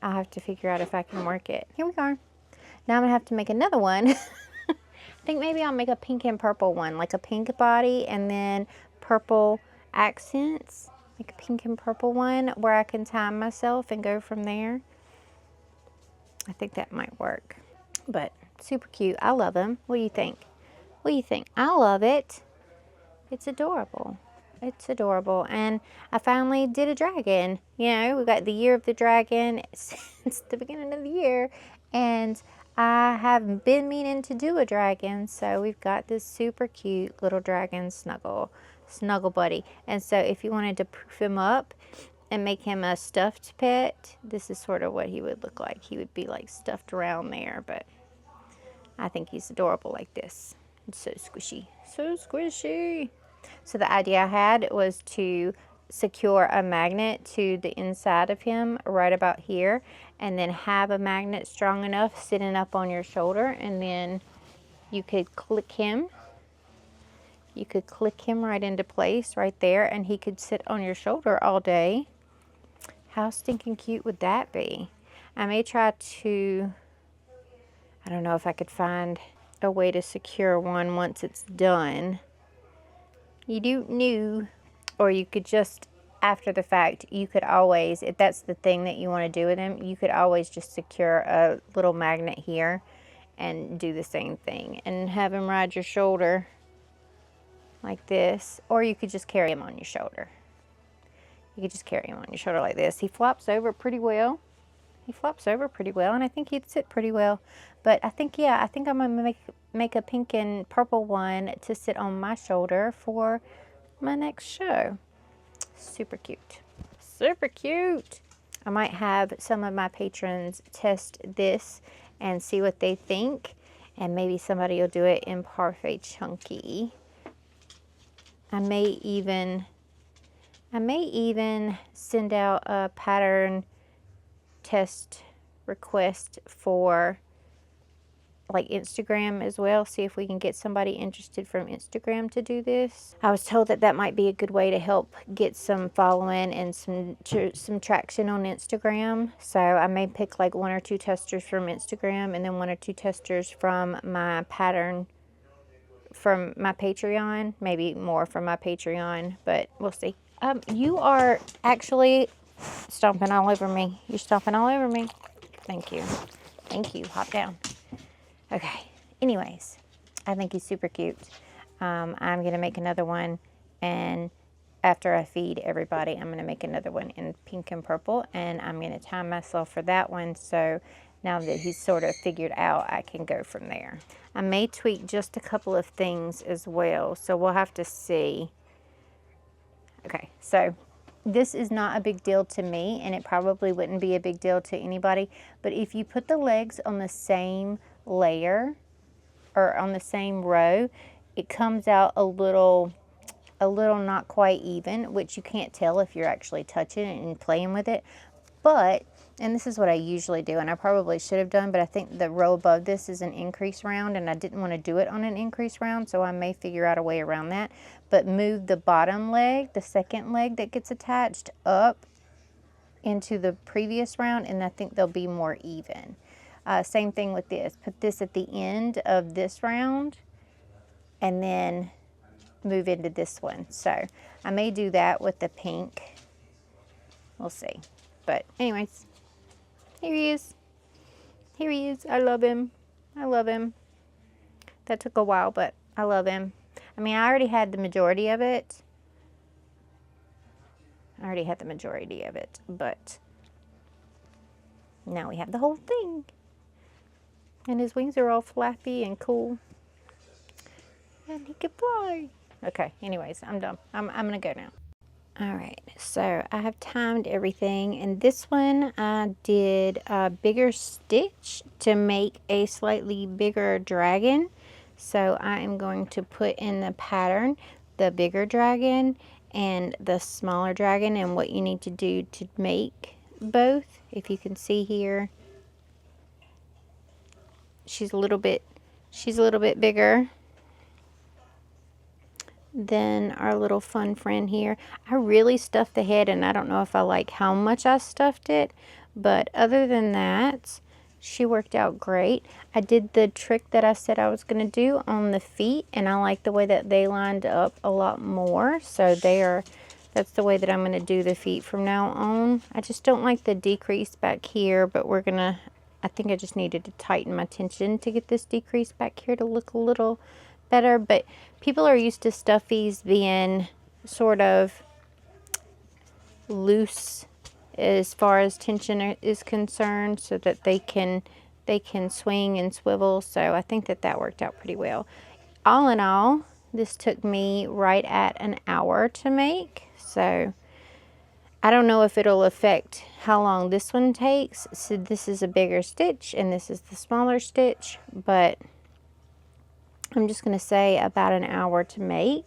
I'll have to figure out if I can work it. Here we are. Now I'm gonna have to make another one. I think maybe I'll make a pink and purple one, like a pink body and then purple accents. Like a pink and purple one where I can time myself and go from there. I think that might work. But super cute. I love him. What do you think? What do you think? I love it. It's adorable. It's adorable. And I finally did a dragon. You know, we got the year of the dragon since the beginning of the year. And I have been meaning to do a dragon. So we've got this super cute little dragon snuggle buddy. And so if you wanted to proof him up and make him a stuffed pet, this is sort of what he would look like. He would be like stuffed around there, but I think he's adorable like this. It's so squishy. So squishy. So the idea I had was to secure a magnet to the inside of him right about here, and then have a magnet strong enough sitting up on your shoulder, and then you could click him. You could click him right into place right there, and he could sit on your shoulder all day. How stinking cute would that be? I may try to, I don't know if I could find a way to secure one once it's done. You don't know. Or you could just, after the fact, you could always, if that's the thing that you want to do with him, you could always just secure a little magnet here and do the same thing and have him ride your shoulder like this. Or you could just carry him on your shoulder. You could just carry him on your shoulder like this. He flops over pretty well. He flops over pretty well, and I think he'd sit pretty well. But I think, yeah, I think I'm going to make a pink and purple one to sit on my shoulder for my next show. Super cute. Super cute. I might have some of my patrons test this and see what they think. And maybe somebody will do it in Parfait Chunky. I may even send out a pattern test request for like Instagram as well. See if we can get somebody interested from Instagram to do this. I was told that that might be a good way to help get some following and some traction on Instagram. So I may pick like 1 or 2 testers from Instagram and then 1 or 2 testers from my pattern, from my Patreon, maybe more from my Patreon, but we'll see. You are actually stomping all over me. You're stomping all over me. Thank you. Thank you. Hop down. Okay. Anyways, I think he's super cute. I'm going to make another one, and after I feed everybody, I'm going to make another one in pink and purple, and I'm going to time myself for that one, so now that he's sort of figured out, I can go from there. I may tweak just a couple of things as well, so we'll have to see. Okay, so this is not a big deal to me, and it probably wouldn't be a big deal to anybody, but if you put the legs on the same layer or on the same row, it comes out a little not quite even, which you can't tell if you're actually touching it and playing with it. But, and this is what I usually do, and I probably should have done, but I think the row above this is an increase round, and I didn't want to do it on an increase round, so I may figure out a way around that. But move the bottom leg, the second leg that gets attached, up into the previous round, and I think they'll be more even. Same thing with this. Put this at the end of this round, and then move into this one. So I may do that with the pink. We'll see. But anyways, here he is. Here he is. I love him. I love him. That took a while, but I love him. I mean, I already had the majority of it. But Now we have the whole thing. And his wings are all flappy and cool. And he can fly. Okay, anyways, I'm done. I'm gonna go now. Alright, so I have timed everything, and this one I did a bigger stitch to make a slightly bigger dragon. So I am going to put in the pattern the bigger dragon and the smaller dragon, and what you need to do to make both. If you can see here, she's a little bit bigger than our little fun friend here. I really stuffed the head, and I don't know if I like how much I stuffed it, but other than that, she worked out great. I did the trick that I said I was going to do on the feet, and I like the way that they lined up a lot more. So that's the way that I'm going to do the feet from now on. I just don't like the decrease back here, but I think I just needed to tighten my tension to get this decrease back here to look a little better. But people are used to stuffies being sort of loose as far as tension is concerned, so that they can swing and swivel. So I think that worked out pretty well. All in all, this took me right at an hour to make. So I don't know if it'll affect how long this one takes. So this is a bigger stitch and this is the smaller stitch, but I'm just going to say about an hour to make,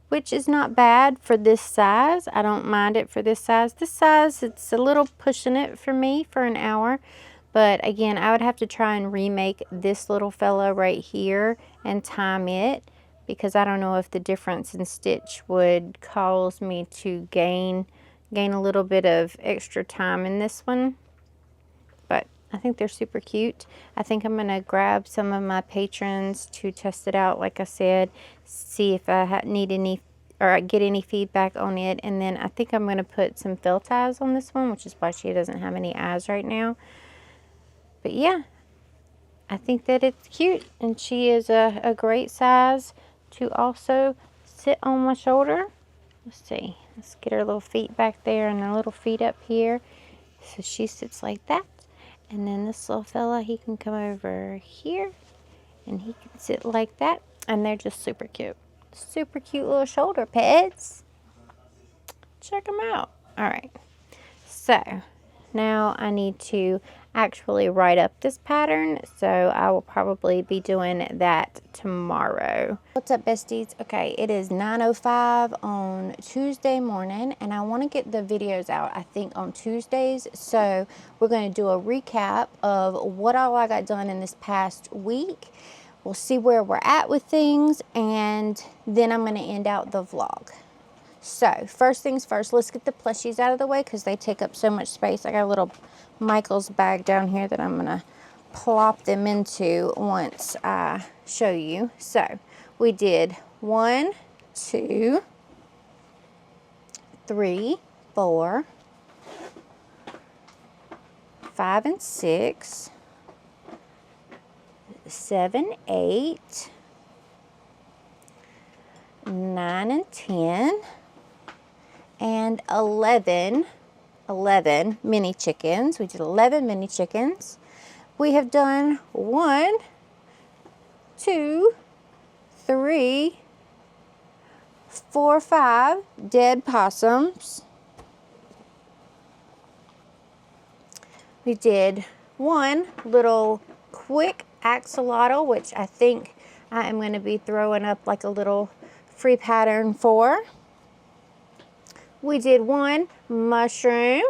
which is not bad for this size. I don't mind it for this size. This size, it's a little pushing it for me for an hour. But again, I would have to try and remake this little fella right here and time it, because I don't know if the difference in stitch would cause me to gain a little bit of extra time in this one. But I think they're super cute. I think I'm going to grab some of my patrons to test it out, like I said, see if I need any or get any feedback on it. And then I think I'm going to put some felt eyes on this one, which is why she doesn't have any eyes right now. But yeah, I think that it's cute, and she is a great size to also sit on my shoulder. Let's see. Let's get her little feet back there and her little feet up here. So she sits like that. And then this little fella, he can come over here and he can sit like that. And they're just super cute. Super cute little shoulder pads. Check them out. All right. So now I need to actually write up this pattern, so I will probably be doing that tomorrow. What's up, besties? Okay, it is 9:05 on Tuesday morning, and I want to get the videos out, I think, on Tuesdays. So we're going to do a recap of what all I got done in this past week. We'll see where we're at with things, and then I'm going to end out the vlog. So first things first, let's get the plushies out of the way because they take up so much space. I got a little Michael's bag down here that I'm going to plop them into once I show you. So we did 1, 2, 3, 4, 5 and 6, 7, 8, 9 and 10, and 11 mini chickens. We did 11 mini chickens. We have done 1, 2, 3, 4, 5 dead possums. We did 1 little quick axolotl, which I think I am going to be throwing up like a little free pattern for. We did 1 mushroom.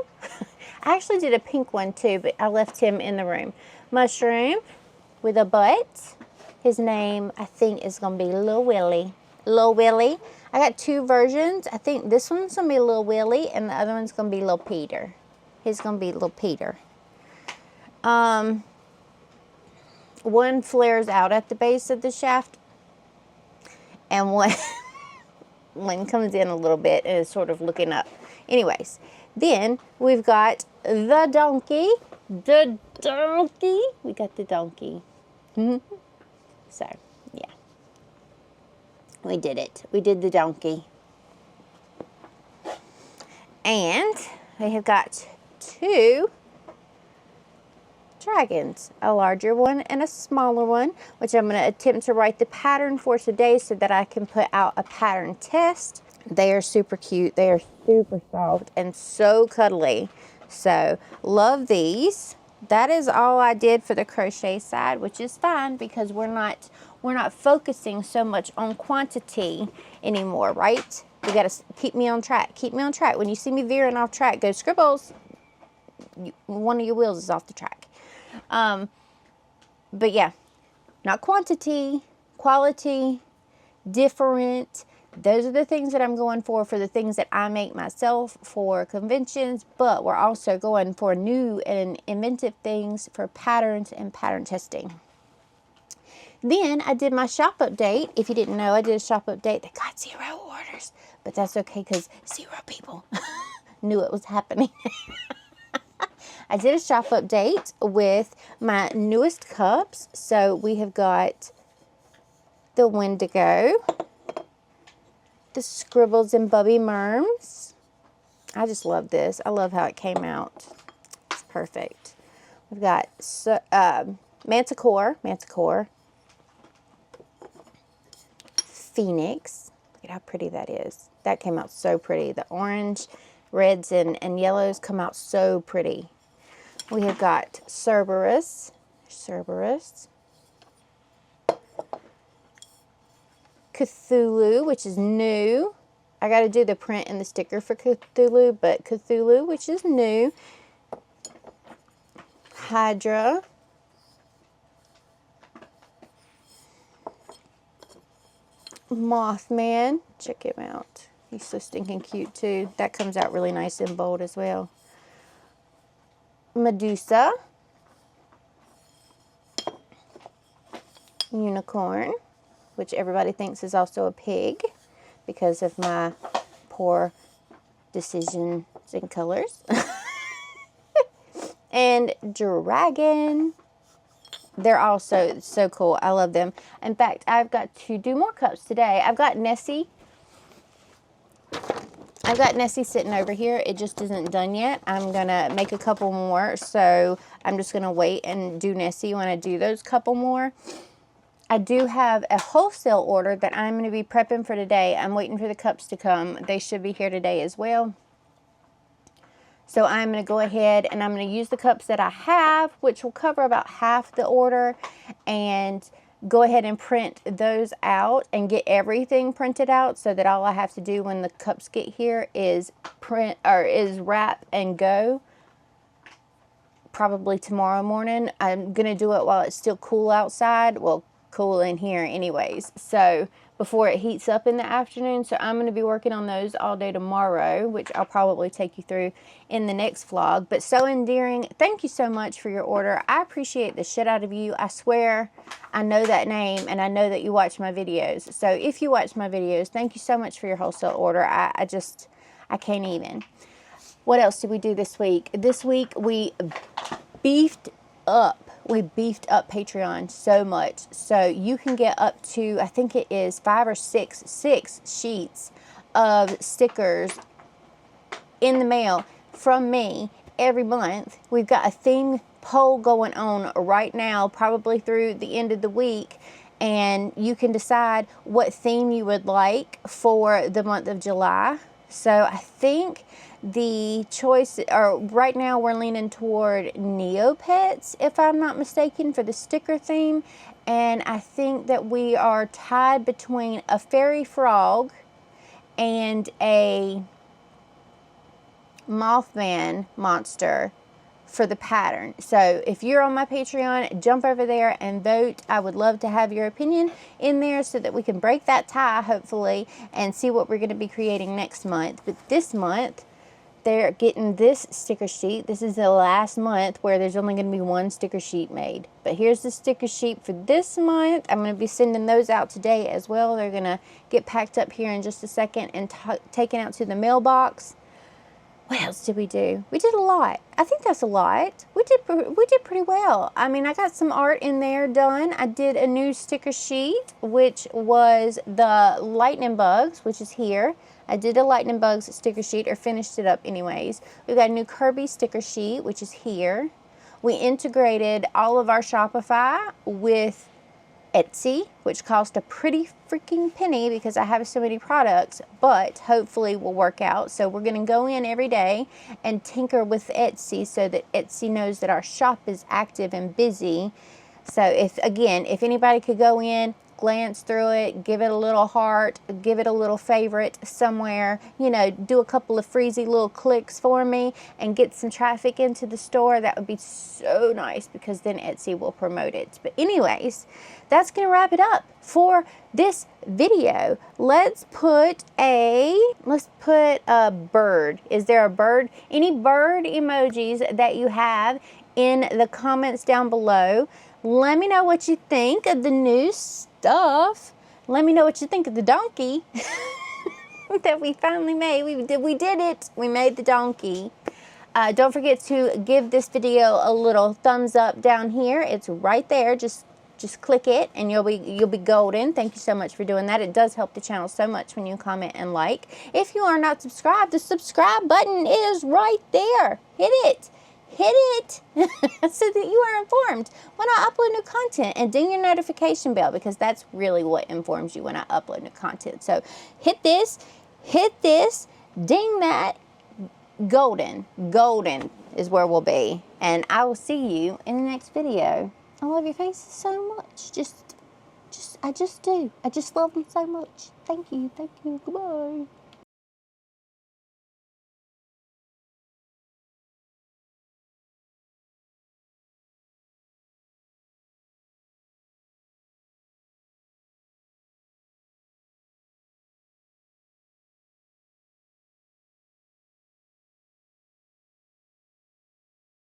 I actually did a pink one too, but I left him in the room. Mushroom with a butt. His name, I think, is going to be Lil Willie. Lil Willie. I got 2 versions. I think this one's going to be Lil Willie, and the other one's going to be Lil Peter. He's going to be Lil Peter. One flares out at the base of the shaft, and one comes in a little bit and is sort of looking up. Anyways, then we've got the donkey. The donkey. We got the donkey. So, yeah. We did it. We did the donkey. And we have got 2 dragons, a larger one and a smaller one, which I'm going to attempt to write the pattern for today so that I can put out a pattern test. They are super cute. They are super soft and so cuddly. So love these. That is all I did for the crochet side, which is fine because we're not focusing so much on quantity anymore, right? You got to keep me on track. Keep me on track. When you see me veering off track, go Scribbles. One of your wheels is off the track. But yeah, not quantity, quality, different. Those are the things that I'm going for the things that I make myself for conventions, but we're also going for new and inventive things for patterns and pattern testing. Then I did my shop update. If you didn't know, I did a shop update that got 0 orders, but that's okay because 0 people knew it was happening. I did a shop update with my newest cups. So we have got the Wendigo, the Scribbles and Bubby Merms. I just love this. I love how it came out. It's perfect. We've got Manticore, Phoenix. Look at how pretty that is. That came out so pretty. The orange, reds, and yellows come out so pretty. We have got Cerberus, Cthulhu, which is new. I got to do the print and the sticker for Cthulhu, but Cthulhu, which is new. Hydra. Mothman. Check him out. He's so stinking cute too. That comes out really nice and bold as well. Medusa. Unicorn, which everybody thinks is also a pig because of my poor decisions in colors. And dragon. They're all so cool. I love them. In fact, I've got to do more cups today. I've got Nessie sitting over here. It just isn't done yet. I'm going to make a couple more. So I'm just going to wait and do Nessie when I do those couple more. I do have a wholesale order that I'm going to be prepping for today. I'm waiting for the cups to come. They should be here today as well. So I'm going to go ahead and I'm going to use the cups that I have, which will cover about half the order, and go ahead and print those out and get everything printed out so that all I have to do when the cups get here is wrap and go. Probably tomorrow morning. I'm going to do it while it's still cool outside. Well, cool in here anyways. So before it heats up in the afternoon. So I'm going to be working on those all day tomorrow, which I'll probably take you through in the next vlog. But so endearing. Thank you so much for your order. I appreciate the shit out of you. I swear I know that name and I know that you watch my videos. So if you watch my videos, thank you so much for your wholesale order. I can't even. What else did we do this week? This week we beefed up Patreon so much. So you can get up to, I think it is 5 or 6 sheets of stickers in the mail from me every month. We've got a theme poll going on right now, probably through the end of the week. And you can decide what theme you would like for the month of July. So I think the choice, or right now we're leaning toward Neopets, if I'm not mistaken, for the sticker theme. And I think that we are tied between a fairy frog and a Mothman monster for the pattern. So if you're on my Patreon, jump over there and vote. I would love to have your opinion in there so that we can break that tie, hopefully, and see what we're going to be creating next month. But this month, they're getting this sticker sheet. This is the last month where there's only going to be one sticker sheet made. But here's the sticker sheet for this month. I'm going to be sending those out today as well. They're going to get packed up here in just a second and taken out to the mailbox. What else did we do? We did a lot. I think that's a lot. We did pretty well. I mean, I got some art in there done. I did a new sticker sheet, which was the lightning bugs, which is here. I did a lightning bugs sticker sheet, or finished it up anyways. We got a new Kirby sticker sheet, which is here. We integrated all of our Shopify with Etsy, which cost a pretty freaking penny because I have so many products, but hopefully will work out. So we're going to go in every day and tinker with Etsy so that Etsy knows that our shop is active and busy. So if anybody could go in, glance through it, give it a little heart, give it a little favorite somewhere, you know, do a couple of freezy little clicks for me and get some traffic into the store, that would be so nice because then Etsy will promote it. But anyways, that's going to wrap it up for this video. Let's put a bird. Is there a bird? Any bird emojis that you have in the comments down below. Let me know what you think of the new stuff. Let me know what you think of the donkey that we finally made. We did it. We made the donkey. Don't forget to give this video a little thumbs up down here. It's right there. Just click it and you'll be golden. Thank you so much for doing that. It does help the channel so much when you comment and like. If you are not subscribed, the subscribe button is right there. Hit it. Hit it so that you are informed when I upload new content, and ding your notification bell because that's really what informs you when I upload new content. So hit this, ding that. Golden is where we'll be, and I will see you in the next video. I love your faces so much. I just do. I just love them so much. Thank you. Goodbye.